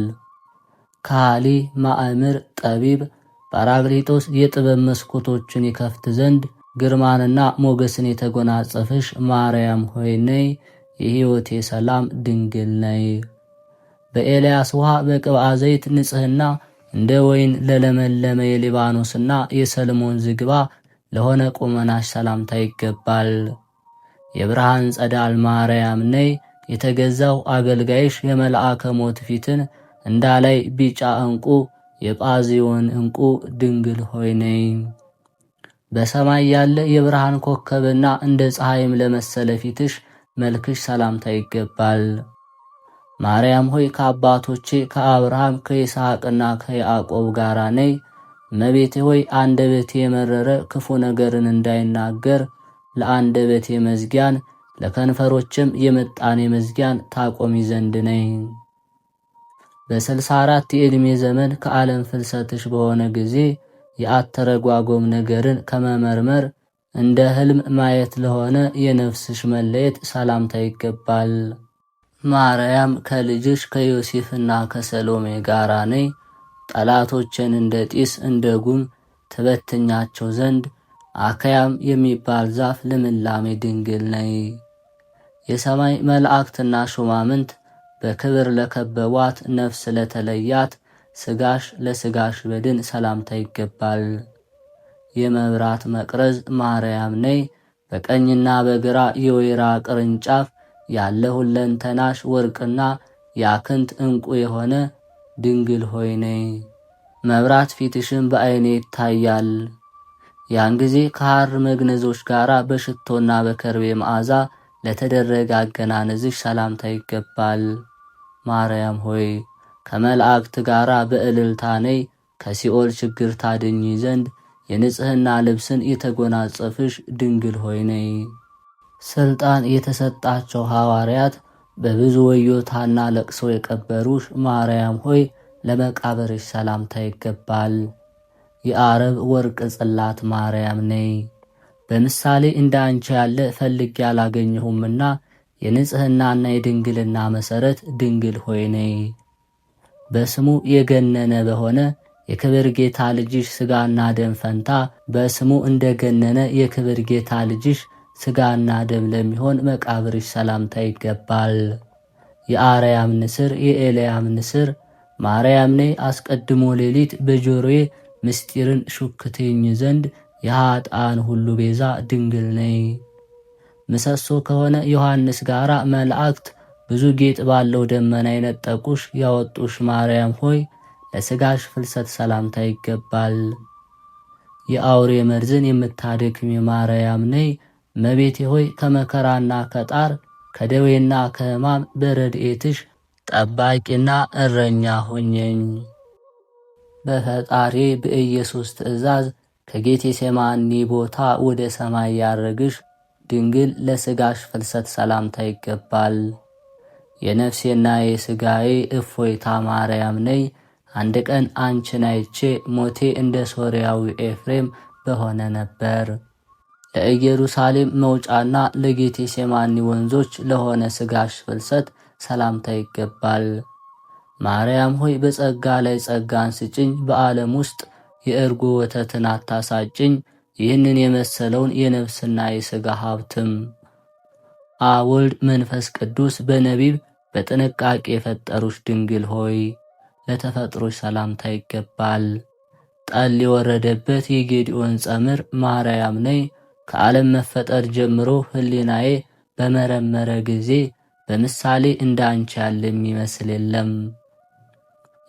ካሊ ማእምር ጠቢብ ጳራቅሊጦስ የጥበብ መስኮቶችን ይከፍት ዘንድ ግርማንና ሞገስን የተጎናጸፍሽ ማርያም ሆይ ነይ። የሕይወቴ ሰላም ድንግል ነይ። በኤልያስ ውሃ በቅብአ ዘይት ንጽሕና እንደ ወይን ለለመለመ የሊባኖስና የሰልሞን ዝግባ ለሆነ ቁመናሽ ሰላምታ ይገባል። የብርሃን ጸዳል ማርያም ነይ። የተገዛው አገልጋይሽ የመልአከ ሞት ፊትን እንዳላይ ቢጫ ዕንቁ የጳዚዮን ዕንቁ ድንግል ሆይ ነይ። በሰማይ ያለ የብርሃን ኮከብና እንደ ፀሐይም ለመሰለ ፊትሽ መልክሽ ሰላምታ ይገባል። ማርያም ሆይ ከአባቶቼ ከአብርሃም ከይስሐቅና ከያዕቆብ ጋር ነይ። እመቤቴ ሆይ አንደበቴ የመረረ ክፉ ነገርን እንዳይናገር ለአንደበቴ መዝጊያን ለከንፈሮችም የምጣኔ መዝጊያን ታቆሚ ዘንድ ነይ። በ64 የዕድሜ ዘመን ከዓለም ፍልሰትሽ በሆነ ጊዜ የአተረጓጎም ነገርን ከመመርመር እንደ ሕልም ማየት ለሆነ የነፍስሽ መለየት ሰላምታ ይገባል። ማርያም ከልጅሽ ከዮሴፍና ከሰሎሜ ጋራ ነይ። ጠላቶችን እንደ ጢስ እንደ ጉም ትበትኛቸው ዘንድ አካያም የሚባል ዛፍ ልምላሜ ድንግል ነይ። የሰማይ መላእክትና ሹማምንት በክብር ለከበቧት ነፍስ ለተለያት ስጋሽ ለስጋሽ በድን ሰላምታ ይገባል። የመብራት መቅረዝ ማርያም ነይ። በቀኝና በግራ የወይራ ቅርንጫፍ ያለ ሁለንተናሽ ወርቅና ያክንት ዕንቁ የሆነ ድንግል ሆይ ነይ። መብራት ፊትሽን በዐይኔ ይታያል። ያን ጊዜ ከሐር መግነዞች ጋር በሽቶና በከርቤ መዓዛ ለተደረገ አገናነዝሽ ሰላምታ ይገባል። ማርያም ሆይ ከመላእክት ጋር በእልልታ ነይ። ከሲኦል ችግር ታድኚ ዘንድ የንጽሕና ልብስን የተጎናጸፍሽ ድንግል ሆይ ነይ። ሥልጣን የተሰጣቸው ሐዋርያት በብዙ ወዮታና ለቅሶ የቀበሩሽ ማርያም ሆይ ለመቃብርሽ ሰላምታ ይገባል። የአረብ ወርቅ ጽላት ማርያም ነይ። በምሳሌ እንደ አንቺ ያለ ፈልጌ አላገኘሁምና የንጽሕናና የድንግልና መሠረት ድንግል ሆይ ነይ። በስሙ የገነነ በሆነ የክብር ጌታ ልጅሽ ሥጋና ደም ፈንታ በስሙ እንደ ገነነ የክብር ጌታ ልጅሽ ሥጋና ደም ለሚሆን መቃብርሽ ሰላምታ ይገባል። የአርያም ንስር የኤልያም ንስር ማርያም ነይ። አስቀድሞ ሌሊት በጆሮዬ ምስጢርን ሹክትኝ ዘንድ የኀጣን ሁሉ ቤዛ ድንግል ነይ። ምሰሶ ከሆነ ዮሐንስ ጋር መላእክት ብዙ ጌጥ ባለው ደመና የነጠቁሽ ያወጡሽ ማርያም ሆይ ለሥጋሽ ፍልሰት ሰላምታ ይገባል። የአውሬ መርዝን የምታደክም ማርያም ነይ። እመቤቴ ሆይ ከመከራና ከጣር ከደዌና ከሕማም በረድኤትሽ ጠባቂና እረኛ ሆኘኝ። በፈጣሪ በኢየሱስ ትእዛዝ ከጌቴሴማኒ ቦታ ወደ ሰማይ ያረግሽ ድንግል ለሥጋሽ ፍልሰት ሰላምታ ይገባል። የነፍሴና የሥጋዬ እፎይታ ማርያም ነይ። አንድ ቀን አንቺን አይቼ ሞቴ እንደ ሶርያዊ ኤፍሬም በሆነ ነበር። ለኢየሩሳሌም መውጫና ለጌቴሴማኒ ወንዞች ለሆነ ሥጋሽ ፍልሰት ሰላምታ ይገባል። ማርያም ሆይ በጸጋ ላይ ጸጋን ስጭኝ፣ በዓለም ውስጥ የእርጎ ወተትን አታሳጭኝ። ይህንን የመሰለውን የነፍስና የሥጋ ሀብትም አብ ወልድ መንፈስ ቅዱስ በነቢብ በጥንቃቄ የፈጠሩሽ ድንግል ሆይ ለተፈጥሮሽ ሰላምታ ይገባል። ጠል የወረደበት የጌዲኦን ጸምር ማርያም ነይ። ከዓለም መፈጠር ጀምሮ ሕሊናዬ በመረመረ ጊዜ በምሳሌ እንደ አንቺ ያለ የሚመስል የለም።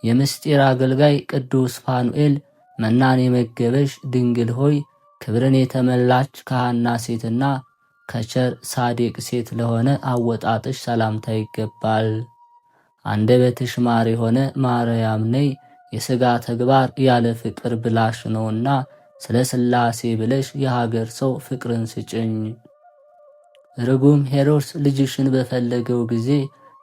የምስጢር አገልጋይ ቅዱስ ፋኑኤል መናን የመገበሽ ድንግል ሆይ ክብርን የተመላች ከሐና ሴትና ከቸር ሳዴቅ ሴት ለሆነ አወጣጥሽ ሰላምታ ይገባል። አንደበትሽ ማር የሆነ ማርያም ነይ። የሥጋ ተግባር ያለ ፍቅር ብላሽ ነውና ስለ ሥላሴ ብለሽ የሀገር ሰው ፍቅርን ስጭኝ። ርጉም ሄሮድስ ልጅሽን በፈለገው ጊዜ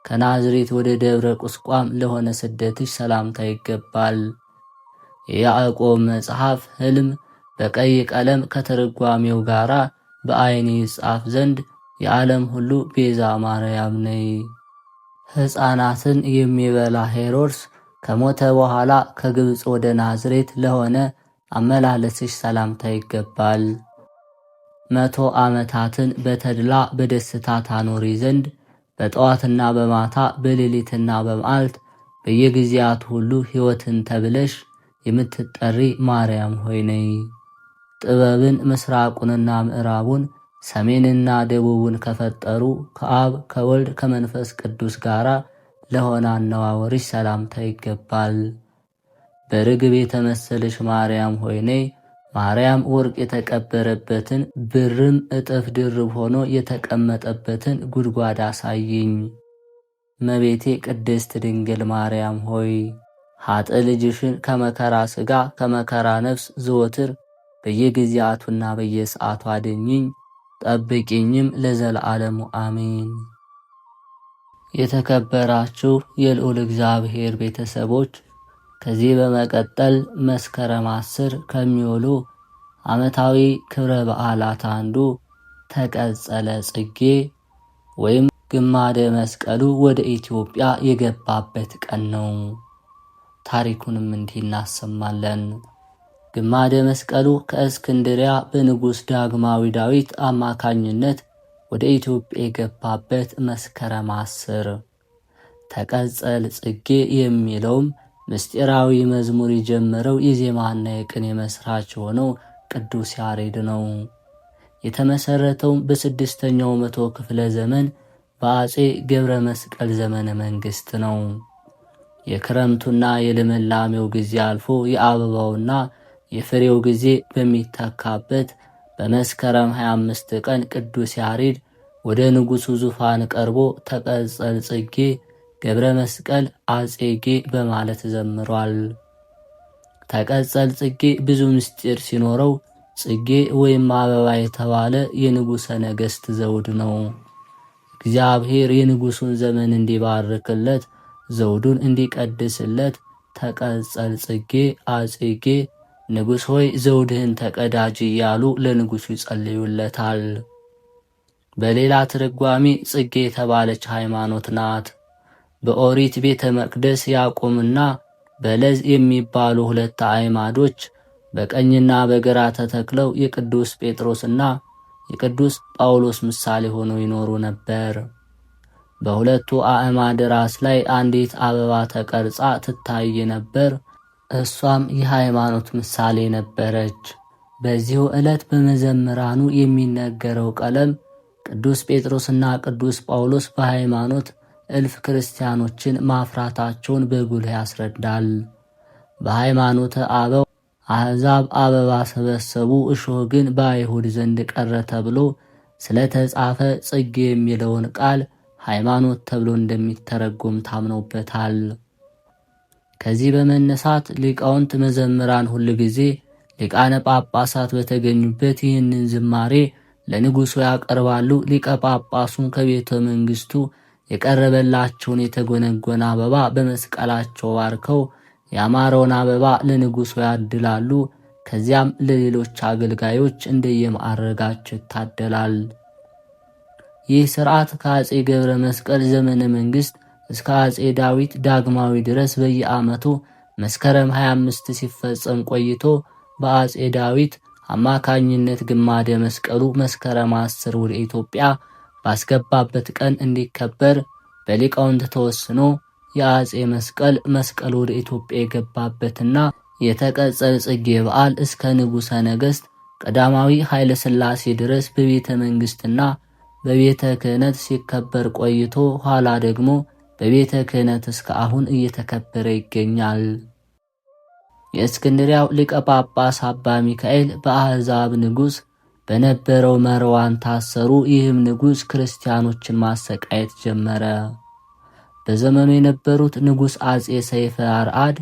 ከናዝሬት ወደ ደብረ ቁስቋም ለሆነ ስደትሽ ሰላምታ ይገባል። የያዕቆብ መጽሐፍ ሕልም በቀይ ቀለም ከተርጓሜው ጋር በዐይኔ ይጻፍ ዘንድ የዓለም ሁሉ ቤዛ ማርያም ነይ። ሕፃናትን የሚበላ ሄሮድስ ከሞተ በኋላ ከግብፅ ወደ ናዝሬት ለሆነ አመላለስሽ ሰላምታ ይገባል። 100 ዓመታትን በተድላ በደስታ ታኖሪ ዘንድ በጠዋትና በማታ በሌሊትና በመዓልት በየጊዜያት ሁሉ ሕይወትን ተብለሽ የምትጠሪ ማርያም ሆይ ነይ። ጥበብን ምስራቁንና ምዕራቡን ሰሜንና ደቡቡን ከፈጠሩ ከአብ ከወልድ ከመንፈስ ቅዱስ ጋር ለሆነ አነዋወርሽ ሰላምታ ይገባል። በርግብ የተመሰልሽ ማርያም ሆይ ነይ። ማርያም ወርቅ የተቀበረበትን ብርም እጥፍ ድርብ ሆኖ የተቀመጠበትን ጉድጓድ አሳየኝ። እመቤቴ ቅድስት ድንግል ማርያም ሆይ ኃጥእ ልጅሽን ከመከራ ሥጋ ከመከራ ነፍስ ዘወትር በየጊዜያቱና በየሰዓቱ አድኝኝ ጠብቂኝም ለዘለዓለሙ አሜን። የተከበራችሁ የልዑል እግዚአብሔር ቤተሰቦች ከዚህ በመቀጠል መስከረም 10 ከሚውሉ ዓመታዊ ክብረ በዓላት አንዱ ተቀጸለ ጽጌ ወይም ግማደ መስቀሉ ወደ ኢትዮጵያ የገባበት ቀን ነው። ታሪኩንም እንዲህ እናሰማለን። ግማደ መስቀሉ ከእስክንድሪያ በንጉሥ ዳግማዊ ዳዊት አማካኝነት ወደ ኢትዮጵያ የገባበት መስከረም 10። ተቀጸል ጽጌ የሚለውም ምስጢራዊ መዝሙር የጀመረው የዜማና የቅኔ መስራች የሆነው ቅዱስ ያሬድ ነው። የተመሰረተውም በ6ኛው መቶ ክፍለ ዘመን በአጼ ገብረ መስቀል ዘመነ መንግስት ነው። የክረምቱና የልምላሜው ጊዜ አልፎ የአበባውና የፍሬው ጊዜ በሚተካበት በመስከረም 25 ቀን ቅዱስ ያሬድ ወደ ንጉሡ ዙፋን ቀርቦ ተቀጸል ጽጌ ገብረ መስቀል አጼጌ በማለት ዘምሯል። ተቀጸል ጽጌ ብዙ ምስጢር ሲኖረው ጽጌ ወይም አበባ የተባለ የንጉሠ ነገሥት ዘውድ ነው። እግዚአብሔር የንጉሡን ዘመን እንዲባርክለት ዘውዱን እንዲቀድስለት ተቀጸል ጽጌ አጼጌ ንጉሥ ሆይ ዘውድህን ተቀዳጅ እያሉ ለንጉሡ ይጸልዩለታል። በሌላ ትርጓሜ ጽጌ የተባለች ሃይማኖት ናት። በኦሪት ቤተ መቅደስ ያዕቆምና በለዝ የሚባሉ ሁለት አዕማዶች በቀኝና በግራ ተተክለው የቅዱስ ጴጥሮስና የቅዱስ ጳውሎስ ምሳሌ ሆነው ይኖሩ ነበር። በሁለቱ አዕማድ ራስ ላይ አንዲት አበባ ተቀርጻ ትታይ ነበር። እሷም የሃይማኖት ምሳሌ ነበረች። በዚሁ ዕለት በመዘምራኑ የሚነገረው ቀለም ቅዱስ ጴጥሮስና ቅዱስ ጳውሎስ በሃይማኖት እልፍ ክርስቲያኖችን ማፍራታቸውን በጉልህ ያስረዳል። በሃይማኖተ አበው አሕዛብ አበባ ሰበሰቡ፣ እሾህ ግን በአይሁድ ዘንድ ቀረ ተብሎ ስለተጻፈ ጽጌ የሚለውን ቃል ሃይማኖት ተብሎ እንደሚተረጎም ታምኖበታል። ከዚህ በመነሳት ሊቃውንት መዘምራን ሁል ጊዜ ሊቃነ ጳጳሳት በተገኙበት ይህንን ዝማሬ ለንጉሡ ያቀርባሉ። ሊቀ ጳጳሱን ከቤተ መንግሥቱ የቀረበላቸውን የተጎነጎነ አበባ በመስቀላቸው ባርከው ያማረውን አበባ ለንጉሡ ያድላሉ። ከዚያም ለሌሎች አገልጋዮች እንደየማዕረጋቸው ይታደላል። ይህ ሥርዓት ከአጼ ገብረ መስቀል ዘመነ መንግሥት እስከ አጼ ዳዊት ዳግማዊ ድረስ በየዓመቱ መስከረም 25 ሲፈጸም ቆይቶ በአጼ ዳዊት አማካኝነት ግማደ መስቀሉ መስከረም 10 ወደ ኢትዮጵያ ባስገባበት ቀን እንዲከበር በሊቃውንት ተወስኖ የአጼ መስቀል ወደ ኢትዮጵያ የገባበትና የተቀጸል ጽጌ በዓል እስከ ንጉሠ ነገሥት ቀዳማዊ ኃይለ ሥላሴ ድረስ በቤተ መንግሥትና በቤተ ክህነት ሲከበር ቆይቶ ኋላ ደግሞ በቤተ ክህነት እስከ አሁን እየተከበረ ይገኛል። የእስክንድሪያው ሊቀ ጳጳስ አባ ሚካኤል በአሕዛብ ንጉሥ በነበረው መርዋን ታሰሩ። ይህም ንጉሥ ክርስቲያኖችን ማሰቃየት ጀመረ። በዘመኑ የነበሩት ንጉሥ አጼ ሰይፈ አርአድ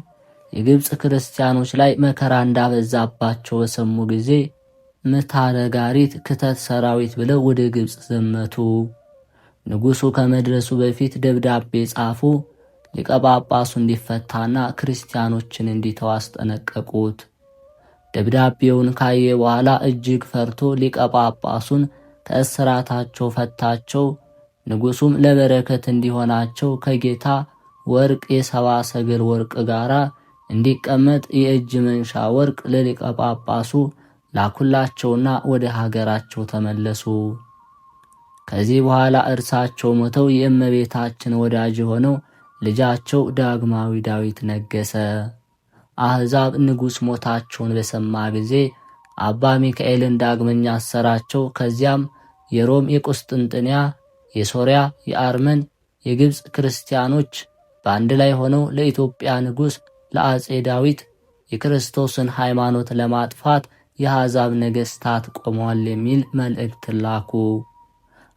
የግብፅ ክርስቲያኖች ላይ መከራ እንዳበዛባቸው በሰሙ ጊዜ ምታነጋሪት ክተት ሰራዊት ብለው ወደ ግብፅ ዘመቱ። ንጉሡ ከመድረሱ በፊት ደብዳቤ ጻፉ። ሊቀ ጳጳሱ እንዲፈታና ክርስቲያኖችን እንዲተው አስጠነቀቁት። ደብዳቤውን ካየ በኋላ እጅግ ፈርቶ ሊቀ ጳጳሱን ከእስራታቸው ፈታቸው። ንጉሡም ለበረከት እንዲሆናቸው ከጌታ ወርቅ የሰባ ሰገል ወርቅ ጋር እንዲቀመጥ የእጅ መንሻ ወርቅ ለሊቀ ጳጳሱ ላኩላቸውና ወደ ሀገራቸው ተመለሱ። ከዚህ በኋላ እርሳቸው ሞተው የእመቤታችን ወዳጅ የሆነው ልጃቸው ዳግማዊ ዳዊት ነገሰ። አሕዛብ ንጉሥ ሞታቸውን በሰማ ጊዜ አባ ሚካኤልን ዳግመኛ አሰራቸው። ከዚያም የሮም፣ የቁስጥንጥንያ፣ የሶርያ፣ የአርመን፣ የግብፅ ክርስቲያኖች በአንድ ላይ ሆነው ለኢትዮጵያ ንጉሥ ለአጼ ዳዊት የክርስቶስን ሃይማኖት ለማጥፋት የአሕዛብ ነገሥታት ቆመዋል የሚል መልእክት ላኩ።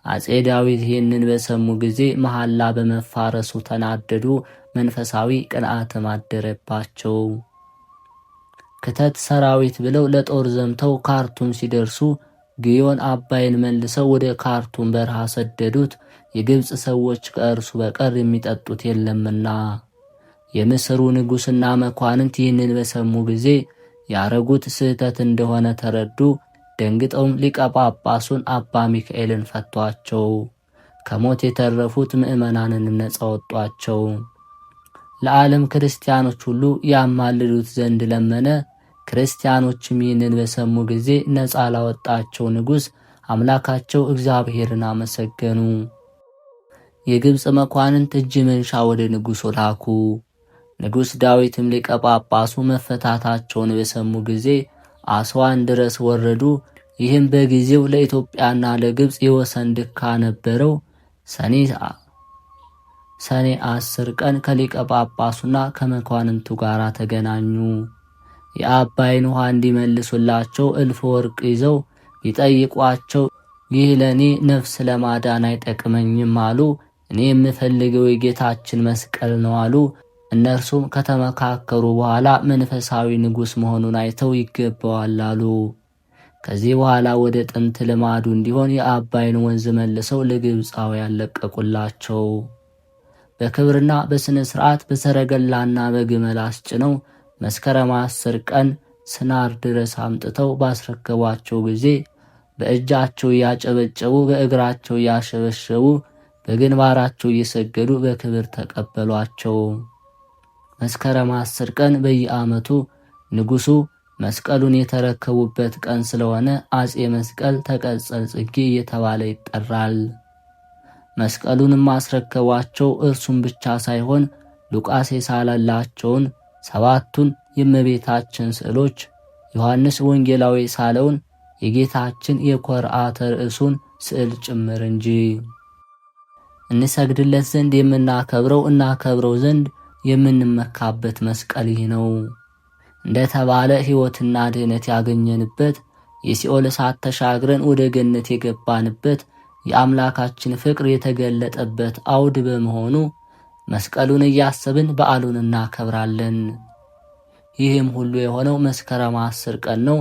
አጼ ዳዊት ይህንን በሰሙ ጊዜ መሐላ በመፋረሱ ተናደዱ። መንፈሳዊ ቅንዓትም አደረባቸው። ክተት ሰራዊት ብለው ለጦር ዘምተው ካርቱም ሲደርሱ ግዮን አባይን መልሰው ወደ ካርቱም በረሃ ሰደዱት። የግብፅ ሰዎች ከእርሱ በቀር የሚጠጡት የለምና። የምስሩ ንጉሥና መኳንንት ይህንን በሰሙ ጊዜ ያረጉት ስህተት እንደሆነ ተረዱ። ደንግጠውም ሊቀ ጳጳሱን አባ ሚካኤልን ፈቷቸው። ከሞት የተረፉት ምዕመናንንም ነጻ ወጧቸው። ለዓለም ክርስቲያኖች ሁሉ ያማልዱት ዘንድ ለመነ። ክርስቲያኖችም ይህንን በሰሙ ጊዜ ነጻ ላወጣቸው ንጉሥ አምላካቸው እግዚአብሔርን አመሰገኑ። የግብፅ መኳንንት እጅ መንሻ ወደ ንጉሡ ላኩ። ንጉሥ ዳዊትም ሊቀ ጳጳሱ መፈታታቸውን በሰሙ ጊዜ አስዋን ድረስ ወረዱ። ይህም በጊዜው ለኢትዮጵያና ለግብፅ የወሰን ድካ ነበረው። ሰኔ 10 ቀን ከሊቀ ጳጳሱና ከመኳንንቱ ጋር ተገናኙ። የአባይን ውሃ እንዲመልሱላቸው እልፍ ወርቅ ይዘው ቢጠይቋቸው ይህ ለእኔ ነፍስ ለማዳን አይጠቅመኝም አሉ። እኔ የምፈልገው የጌታችን መስቀል ነው አሉ። እነርሱም ከተመካከሩ በኋላ መንፈሳዊ ንጉሥ መሆኑን አይተው ይገባዋል አሉ። ከዚህ በኋላ ወደ ጥንት ልማዱ እንዲሆን የአባይን ወንዝ መልሰው ለግብፃውያን ለቀቁላቸው። በክብርና በሥነ ሥርዓት በሰረገላና በግመል አስጭነው መስከረም 10 ቀን ስናር ድረስ አምጥተው ባስረከቧቸው ጊዜ በእጃቸው እያጨበጨቡ በእግራቸው እያሸበሸቡ በግንባራቸው እየሰገዱ በክብር ተቀበሏቸው። መስከረም 10 ቀን በየዓመቱ ንጉሡ መስቀሉን የተረከቡበት ቀን ስለሆነ አጼ መስቀል ተቀጸል ጽጌ እየተባለ ይጠራል። መስቀሉንም አስረከቧቸው። እርሱም ብቻ ሳይሆን ሉቃስ የሳለላቸውን 7ቱን የእመቤታችን ስዕሎች፣ ዮሐንስ ወንጌላዊ ሳለውን የጌታችን የኮርዓተ ርዕሱን ስዕል ጭምር እንጂ። እንሰግድለት ዘንድ የምናከብረው እናከብረው ዘንድ የምንመካበት መስቀል ይህ ነው። እንደተባለ ሕይወትና ድኅነት ያገኘንበት፣ የሲኦል እሳት ተሻግረን ወደ ገነት የገባንበት፣ የአምላካችን ፍቅር የተገለጠበት አውድ በመሆኑ መስቀሉን እያሰብን በዓሉን እናከብራለን። ይህም ሁሉ የሆነው መስከረም 10 ቀን ነው።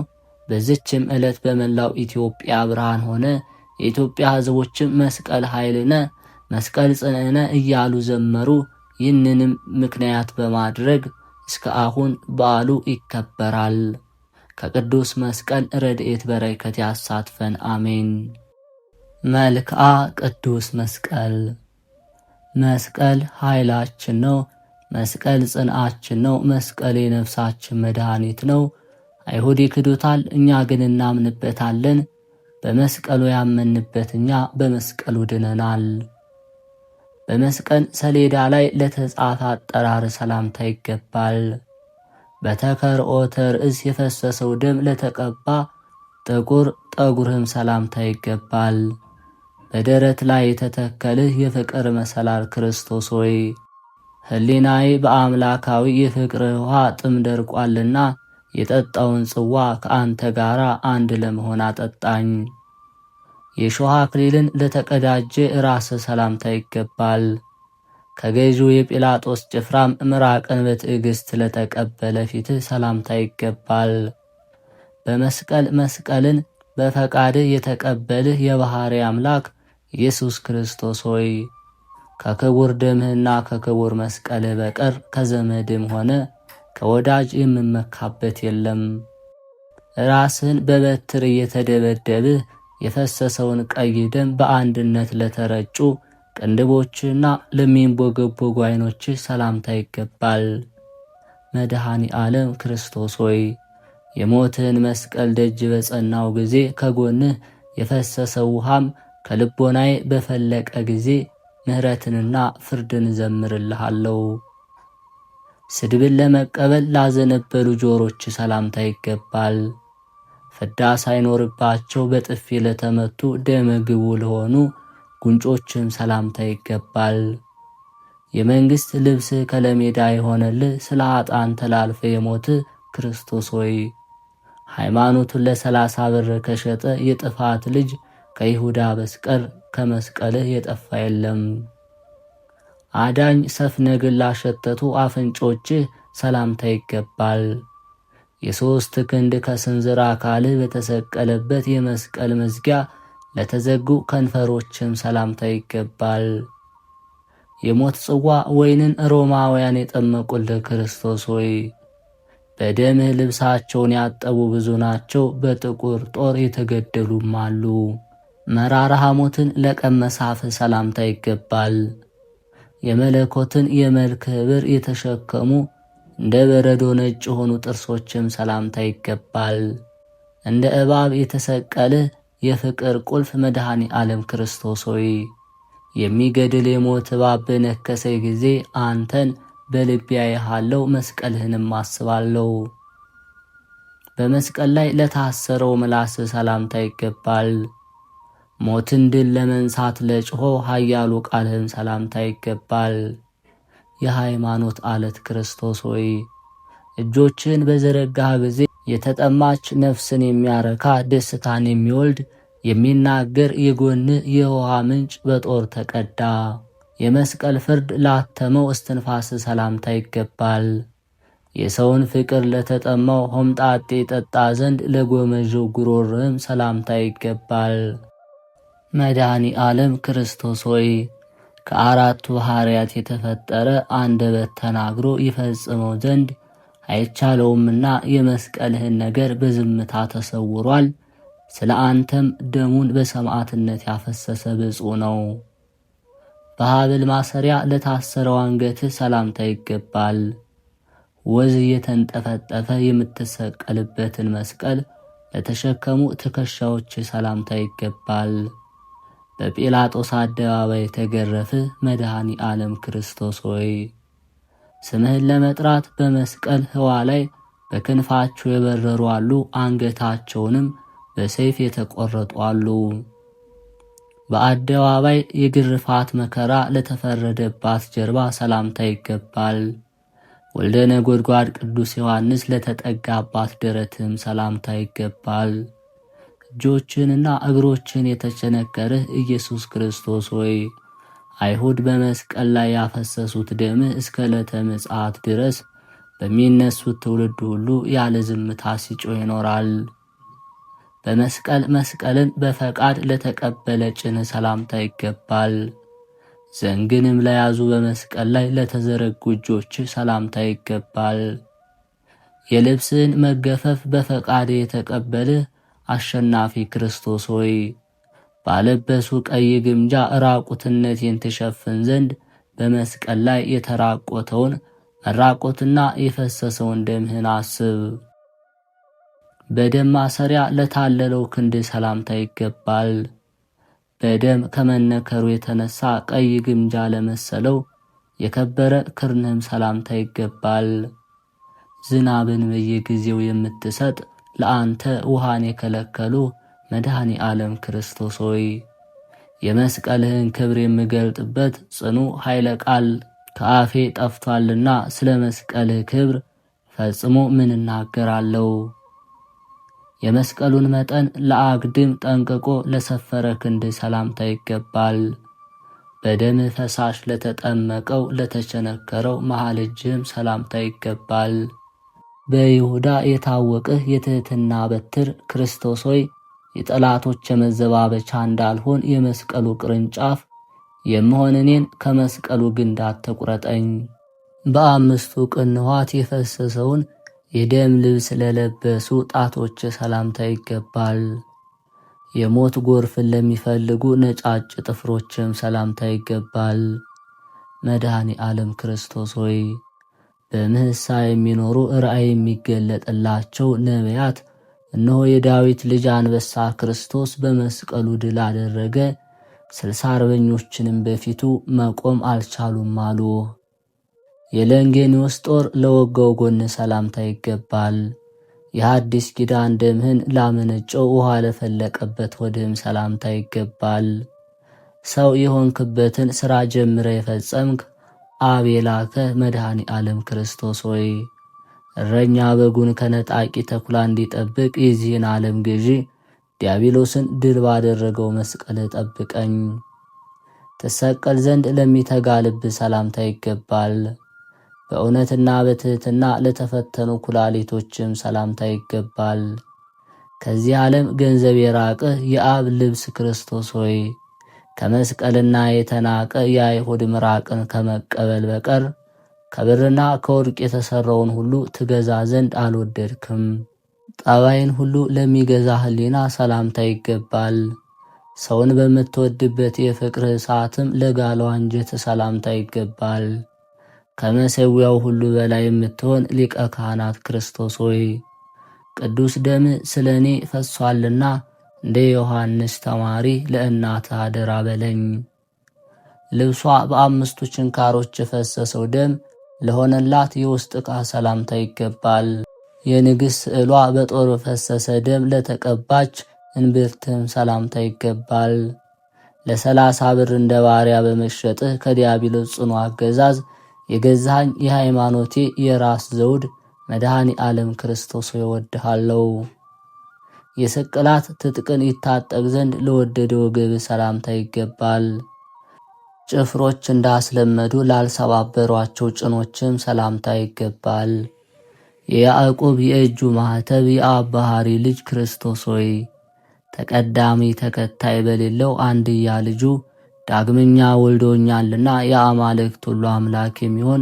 በዚችም ዕለት በመላው ኢትዮጵያ ብርሃን ሆነ። የኢትዮጵያ ሕዝቦችም መስቀል ኃይልነ መስቀል ጽንዕነ እያሉ ዘመሩ። ይህንንም ምክንያት በማድረግ እስከ አሁን በዓሉ ይከበራል። ከቅዱስ መስቀል ረድኤት በረከት ያሳትፈን፣ አሜን። መልክዓ ቅዱስ መስቀል። መስቀል ኃይላችን ነው። መስቀል ጽንዓችን ነው። መስቀል የነፍሳችን መድኃኒት ነው። አይሁድ ይክዱታል፣ እኛ ግን እናምንበታለን። በመስቀሉ ያመንበት እኛ በመስቀሉ ድነናል። በመስቀል ሰሌዳ ላይ ለተጻፈ አጠራር ሰላምታ ይገባል። በተከርዖተ ርእስ የፈሰሰው ደም ለተቀባ ጥቁር ጠጉርህም ሰላምታ ይገባል። በደረት ላይ የተተከልህ የፍቅር መሰላል ክርስቶስ ሆይ ሕሊናዬ በአምላካዊ የፍቅር ውሃ ጥም ደርቋልና የጠጣውን ጽዋ ከአንተ ጋር አንድ ለመሆን አጠጣኝ። የሾህ አክሊልን ለተቀዳጀ ራስ ሰላምታ ይገባል። ከገዢው የጲላጦስ ጭፍራም ምራቅን በትዕግሥት ለተቀበለ ፊትህ ሰላምታ ይገባል። በመስቀል መስቀልን በፈቃድህ የተቀበልህ የባሕርይ አምላክ ኢየሱስ ክርስቶስ ሆይ ከክቡር ደምህና ከክቡር መስቀልህ በቀር ከዘመድም ሆነ ከወዳጅ የምመካበት የለም። ራስህን በበትር እየተደበደብህ የፈሰሰውን ቀይ ደም በአንድነት ለተረጩ ቅንድቦችና ለሚንቦገቦጉ ዓይኖችህ ሰላምታ ይገባል። መድኃኔ ዓለም ክርስቶስ ሆይ የሞትህን መስቀል ደጅ በጸናው ጊዜ ከጎንህ የፈሰሰው ውሃም ከልቦናዬ በፈለቀ ጊዜ ምሕረትንና ፍርድን እዘምርልሃለሁ። ስድብን ለመቀበል ላዘነበሉ ጆሮች ሰላምታ ይገባል። ፍዳ ሳይኖርባቸው በጥፊ ለተመቱ ደመ ግቡ ለሆኑ ጉንጮችም ሰላምታ ይገባል። የመንግሥት ልብስህ ከለሜዳ የሆነልህ ስለ ኃጥአን ተላልፈ የሞትህ ክርስቶስ ሆይ ሃይማኖቱን ለ30 ብር ከሸጠ የጥፋት ልጅ ከይሁዳ በስቀር ከመስቀልህ የጠፋ የለም። አዳኝ ሰፍነግን ላሸተቱ አፍንጮችህ ሰላምታ ይገባል። የ3 ክንድ ከስንዝር አካልህ በተሰቀለበት የመስቀል መዝጊያ ለተዘጉ ከንፈሮችም ሰላምታ ይገባል። የሞት ጽዋ ወይንን ሮማውያን የጠመቁልህ ክርስቶስ ሆይ በደምህ ልብሳቸውን ያጠቡ ብዙ ናቸው፣ በጥቁር ጦር የተገደሉም አሉ። መራራ ሐሞትን ለቀመሰ አፍህ ሰላምታ ይገባል። የመለኮትን የመልክ ኅብር የተሸከሙ እንደ በረዶ ነጭ የሆኑ ጥርሶችም ሰላምታ ይገባል። እንደ እባብ የተሰቀልህ የፍቅር ቁልፍ መድኃኔ ዓለም ክርስቶስ ሆይ የሚገድል የሞት እባብ በነከሰኝ ጊዜ አንተን በልቤ አየሃለሁ፣ መስቀልህንም አስባለሁ። በመስቀል ላይ ለታሰረው ምላስ ሰላምታ ይገባል። ሞትን ድል ለመንሳት ለጮኾ ኃያሉ ቃልህም ሰላምታ ይገባል። የሃይማኖት ዓለት ክርስቶስ ሆይ እጆችን በዘረጋህ ጊዜ የተጠማች ነፍስን የሚያረካ ደስታን የሚወልድ የሚናገር የጎንህ የውሃ ምንጭ በጦር ተቀዳ። የመስቀል ፍርድ ላተመው እስትንፋስ ሰላምታ ይገባል። የሰውን ፍቅር ለተጠማው ሆምጣጤ ጠጣ ዘንድ ለጎመዦ ጉሮርህም ሰላምታ ይገባል። መድኃኔ ዓለም ክርስቶስ ሆይ ከአራቱ ባሕርያት የተፈጠረ አንደበት ተናግሮ ይፈጽመው ዘንድ አይቻለውምና የመስቀልህን ነገር በዝምታ ተሰውሯል። ስለ አንተም ደሙን በሰማዕትነት ያፈሰሰ ብፁዕ ነው። በሐብል ማሰሪያ ለታሰረው አንገትህ ሰላምታ ይገባል። ወዝ እየተንጠፈጠፈ የምትሰቀልበትን መስቀል ለተሸከሙ ትከሻዎች ሰላምታ ይገባል። በጲላጦስ አደባባይ የተገረፍህ መድኃኔ ዓለም ክርስቶስ ሆይ ስምህን ለመጥራት በመስቀል ህዋ ላይ በክንፋቸው የበረሩ አሉ፣ አንገታቸውንም በሰይፍ የተቆረጡ አሉ። በአደባባይ የግርፋት መከራ ለተፈረደባት ጀርባ ሰላምታ ይገባል። ወልደ ነጎድጓድ ቅዱስ ዮሐንስ ለተጠጋባት ደረትም ሰላምታ ይገባል። እጆችንና እግሮችን የተቸነከርህ ኢየሱስ ክርስቶስ ሆይ አይሁድ በመስቀል ላይ ያፈሰሱት ደምህ እስከ ዕለተ ምጽአት ድረስ በሚነሱት ትውልድ ሁሉ ያለ ዝምታ ሲጮህ ይኖራል። በመስቀል መስቀልን በፈቃድ ለተቀበለ ጭንህ ሰላምታ ይገባል። ዘንግንም ለያዙ በመስቀል ላይ ለተዘረጉ እጆችህ ሰላምታ ይገባል። የልብስህን መገፈፍ በፈቃድ የተቀበልህ አሸናፊ ክርስቶስ ሆይ ባለበሱ ቀይ ግምጃ ራቁትነቴን ትሸፍን ዘንድ በመስቀል ላይ የተራቆተውን መራቆትና የፈሰሰውን ደምህን አስብ። በደም ማሰሪያ ለታለለው ክንድ ሰላምታ ይገባል። በደም ከመነከሩ የተነሳ ቀይ ግምጃ ለመሰለው የከበረ ክርንህም ሰላምታ ይገባል። ዝናብን በየጊዜው የምትሰጥ ለአንተ ውሃን የከለከሉ መድኃኔ ዓለም ክርስቶስ ሆይ የመስቀልህን ክብር የምገልጥበት ጽኑ ኃይለ ቃል ከአፌ ጠፍቷልና ስለ መስቀልህ ክብር ፈጽሞ ምን እናገራለሁ? የመስቀሉን መጠን ለአግድም ጠንቅቆ ለሰፈረ ክንድ ሰላምታ ይገባል። በደምህ ፈሳሽ ለተጠመቀው ለተቸነከረው መሃል እጅህም ሰላምታ ይገባል። በይሁዳ የታወቅህ የትሕትና በትር ክርስቶስ ሆይ የጠላቶች የመዘባበቻ እንዳልሆን የመስቀሉ ቅርንጫፍ የምሆን እኔን ከመስቀሉ ግንድ አትቁረጠኝ። በአምስቱ ቅንዋት የፈሰሰውን የደም ልብስ ለለበሱ ጣቶች ሰላምታ ይገባል። የሞት ጎርፍን ለሚፈልጉ ነጫጭ ጥፍሮችም ሰላምታ ይገባል። መድኃኔ ዓለም ክርስቶስ ሆይ በምህሳ የሚኖሩ ራእይ የሚገለጥላቸው ነቢያት እነሆ የዳዊት ልጅ አንበሳ ክርስቶስ በመስቀሉ ድል አደረገ፣ 60 አርበኞችንም በፊቱ መቆም አልቻሉም አሉ። የለንጌኖስ ጦር ለወጋው ጎን ሰላምታ ይገባል። የሐዲስ ኪዳን ደምህን ላመነጨው ውሃ ለፈለቀበት ወድህም ሰላምታ ይገባል። ሰው የሆንክበትን ሥራ ጀምረ የፈጸምክ አብ የላከ መድኃኔ ዓለም ክርስቶስ ሆይ እረኛ በጉን ከነጣቂ ተኩላ እንዲጠብቅ የዚህን ዓለም ገዢ ዲያብሎስን ድል ባደረገው መስቀል ጠብቀኝ። ትሰቀል ዘንድ ለሚተጋ ልብ ሰላምታ ይገባል። በእውነትና በትሕትና ለተፈተኑ ኩላሊቶችም ሰላምታ ይገባል። ከዚህ ዓለም ገንዘብ የራቅህ የአብ ልብስ ክርስቶስ ሆይ ከመስቀልና የተናቀ የአይሁድ ምራቅን ከመቀበል በቀር ከብርና ከወርቅ የተሠራውን ሁሉ ትገዛ ዘንድ አልወደድክም። ጠባይን ሁሉ ለሚገዛ ሕሊና ሰላምታ ይገባል። ሰውን በምትወድበት የፍቅርህ ሰዓትም ለጋለው አንጀት ሰላምታ ይገባል። ከመሠዊያው ሁሉ በላይ የምትሆን ሊቀ ካህናት ክርስቶስ ሆይ ቅዱስ ደም ስለ እኔ ፈሷልና እንደ ዮሐንስ ተማሪ ለእናትህ አደራ በለኝ። ልብሷ በአምስቱ ችንካሮች የፈሰሰው ደም ለሆነላት የውስጥ ዕቃ ሰላምታ ይገባል። የንግሥት ስዕሏ በጦር ፈሰሰ ደም ለተቀባች እንብርትም ሰላምታ ይገባል። ለ30 ብር እንደ ባሪያ በመሸጥህ ከዲያብሎስ ጽኑ አገዛዝ የገዛኸኝ የሃይማኖቴ የራስ ዘውድ መድኃኔ ዓለም ክርስቶስ እወድሃለሁ። የስቅላት ትጥቅን ይታጠቅ ዘንድ ለወደደ ወገብ ሰላምታ ይገባል። ጭፍሮች እንዳስለመዱ ላልሰባበሯቸው ጭኖችም ሰላምታ ይገባል። የያዕቆብ የእጁ ማኅተብ የአብ ባሕሪ ልጅ ክርስቶስ ሆይ ተቀዳሚ ተከታይ በሌለው አንድያ ልጁ ዳግመኛ ወልዶኛልና የአማልክት ሁሉ አምላክ የሚሆን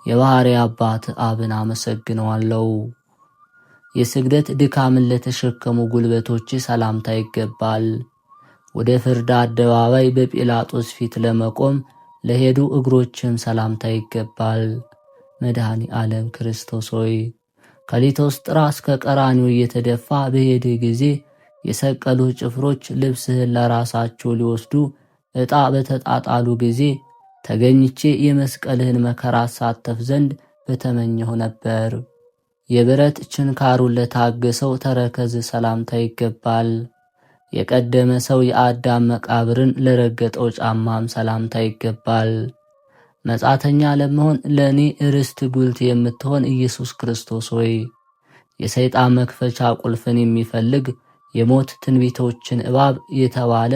የባሕሪ አባት አብን አመሰግነዋለሁ። የስግደት ድካምን ለተሸከሙ ጉልበቶች ሰላምታ ይገባል። ወደ ፍርድ አደባባይ በጲላጦስ ፊት ለመቆም ለሄዱ እግሮችም ሰላምታ ይገባል። መድኃኔ ዓለም ክርስቶስ ሆይ ከሊቶስጥራ እስከ ቀራንዮ እየተደፋ በሄደ ጊዜ የሰቀሉ ጭፍሮች ልብስህን ለራሳቸው ሊወስዱ ዕጣ በተጣጣሉ ጊዜ ተገኝቼ የመስቀልህን መከራ ሳተፍ ዘንድ በተመኘሁ ነበር። የብረት ችንካሩን ለታገሰው ተረከዝ ሰላምታ ይገባል። የቀደመ ሰው የአዳም መቃብርን ለረገጠው ጫማም ሰላምታ ይገባል። መጻተኛ ለመሆን ለእኔ ርስት ጉልት የምትሆን ኢየሱስ ክርስቶስ ሆይ የሰይጣን መክፈቻ ቁልፍን የሚፈልግ የሞት ትንቢቶችን እባብ የተባለ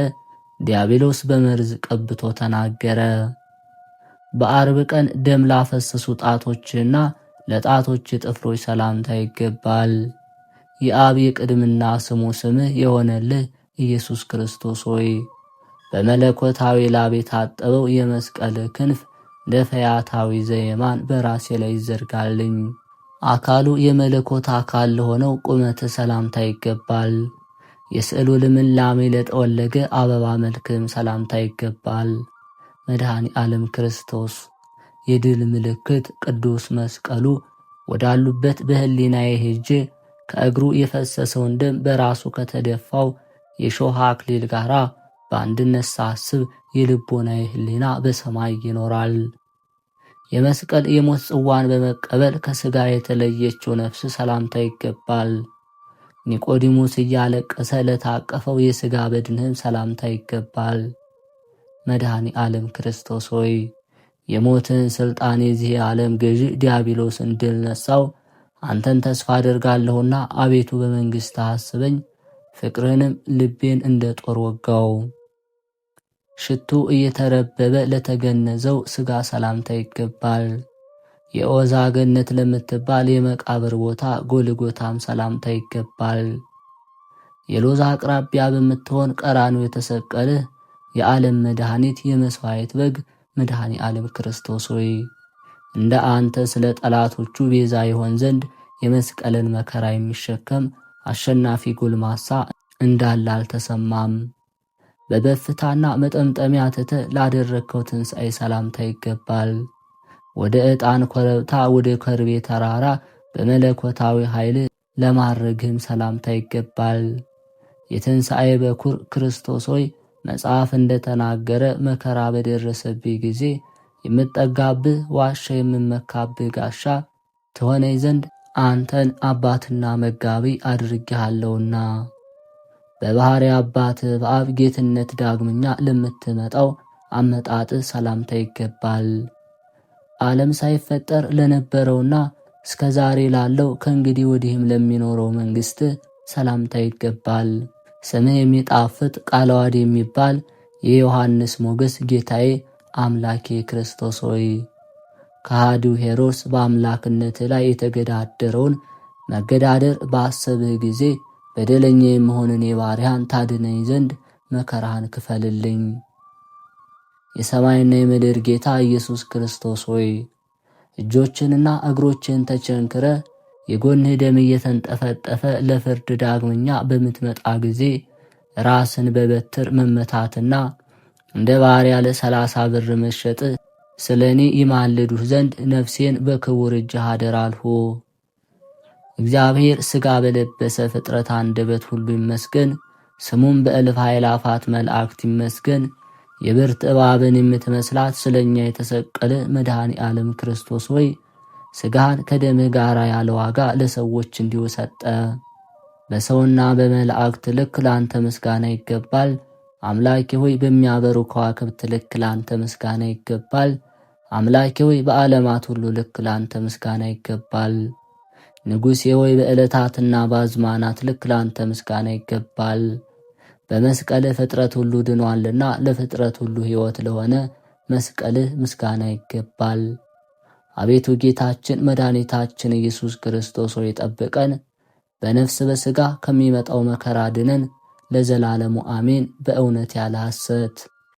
ዲያብሎስ በመርዝ ቀብቶ ተናገረ። በአርብ ቀን ደም ላፈሰሱ ጣቶችና ለጣቶች ጥፍሮች ሰላምታ ይገባል። የአብ የቅድምና ስሙ ስምህ የሆነልህ ኢየሱስ ክርስቶስ ሆይ በመለኮታዊ ላብ የታጠበው የመስቀል ክንፍ እንደ ፈያታዊ ዘየማን በራሴ ላይ ይዘርጋልኝ። አካሉ የመለኮት አካል ለሆነው ቁመት ሰላምታ ይገባል። የስዕሉ ልምላሜ ለጠወለገ አበባ መልክም ሰላምታ ይገባል። መድኃኔ ዓለም ክርስቶስ የድል ምልክት ቅዱስ መስቀሉ ወዳሉበት በሕሊናዬ ሄጄ ከእግሩ የፈሰሰውን ደም በራሱ ከተደፋው የሾህ አክሊል ጋር በአንድነት ሳስብ የልቦናዬ ሕሊና በሰማይ ይኖራል። የመስቀል የሞት ጽዋን በመቀበል ከሥጋ የተለየችው ነፍስ ሰላምታ ይገባል። ኒቆዲሞስ እያለቀሰ ለታቀፈው የሥጋ በድንህም ሰላምታ ይገባል። መድኃኔ ዓለም ክርስቶስ ሆይ የሞትን ሥልጣን የዚህ ዓለም ገዢ ዲያብሎስን ድል ነሳው። አንተን ተስፋ አደርጋለሁና አቤቱ በመንግሥትህ አስበኝ። ፍቅርህንም ልቤን እንደ ጦር ወጋው። ሽቱ እየተረበበ ለተገነዘው ሥጋ ሰላምታ ይገባል። የዖዛ ገነት ለምትባል የመቃብር ቦታ ጎልጎታም ሰላምታ ይገባል። የሎዛ አቅራቢያ በምትሆን ቀራንዮ የተሰቀልህ የዓለም መድኃኒት የመሥዋዕት በግ መድኃኔ ዓለም ክርስቶስ ሆይ እንደ አንተ ስለ ጠላቶቹ ቤዛ ይሆን ዘንድ የመስቀልን መከራ የሚሸከም አሸናፊ ጎልማሳ እንዳለ አልተሰማም። በበፍታና መጠምጠሚያ ትተህ ላደረግከው ትንሣኤ ሰላምታ ይገባል። ወደ ዕጣን ኮረብታ ወደ ከርቤ ተራራ በመለኮታዊ ኃይል ለማድረግህም ሰላምታ ይገባል። የትንሣኤ በኩር ክርስቶስ ሆይ መጽሐፍ እንደተናገረ መከራ በደረሰብኝ ጊዜ የምጠጋብህ ዋሻ የምመካብህ ጋሻ ትሆነኝ ዘንድ አንተን አባትና መጋቢ አድርጌሃለሁና በባሕሪ አባትህ በአብ ጌትነት ዳግመኛ ለምትመጣው አመጣጥህ ሰላምታ ይገባል። ዓለም ሳይፈጠር ለነበረውና እስከ ዛሬ ላለው ከእንግዲህ ወዲህም ለሚኖረው መንግሥት ሰላምታ ይገባል። ስምህ የሚጣፍጥ ቃለ ዓዋዲ የሚባል የዮሐንስ ሞገስ ጌታዬ አምላኬ ክርስቶስ ሆይ ከሃዲው ሄሮድስ በአምላክነት ላይ የተገዳደረውን መገዳደር ባሰብህ ጊዜ በደለኛ የመሆንን የባሪያን ታድነኝ ዘንድ መከራህን ክፈልልኝ። የሰማይና የምድር ጌታ ኢየሱስ ክርስቶስ ሆይ እጆችንና እግሮችን ተቸንክረ የጎንህ ደም እየተንጠፈጠፈ ለፍርድ ዳግመኛ በምትመጣ ጊዜ ራስን በበትር መመታትና እንደ ባሪያ ለ30 ብር መሸጥ ስለ እኔ ይማልዱህ ዘንድ ነፍሴን በክቡር እጅህ አደራ አልሁ። እግዚአብሔር ሥጋ በለበሰ ፍጥረት አንደበት ሁሉ ይመስገን፣ ስሙም በእልፍ ኃይላፋት መላእክት ይመስገን። የብርት እባብን የምትመስላት ስለ እኛ የተሰቀለ መድኃኔ ዓለም ክርስቶስ ሆይ ሥጋህን ከደምህ ጋር ያለ ዋጋ ለሰዎች እንዲሁ ሰጠ። በሰውና በመላእክት ልክ ላንተ ምስጋና ይገባል። አምላኬ ሆይ በሚያበሩ ከዋክብት ልክ ላንተ ምስጋና ይገባል። አምላኬ ሆይ በዓለማት ሁሉ ልክ ላንተ ምስጋና ይገባል። ንጉሴ ሆይ በዕለታትና በአዝማናት ልክ ላንተ ምስጋና ይገባል። በመስቀልህ ፍጥረት ሁሉ ድኗልና ለፍጥረት ሁሉ ሕይወት ለሆነ መስቀልህ ምስጋና ይገባል። አቤቱ ጌታችን መድኃኒታችን ኢየሱስ ክርስቶስ ሆይ ጠብቀን፣ በነፍስ በሥጋ ከሚመጣው መከራ ድነን፣ ለዘላለሙ አሜን። በእውነት ያለ ሐሰት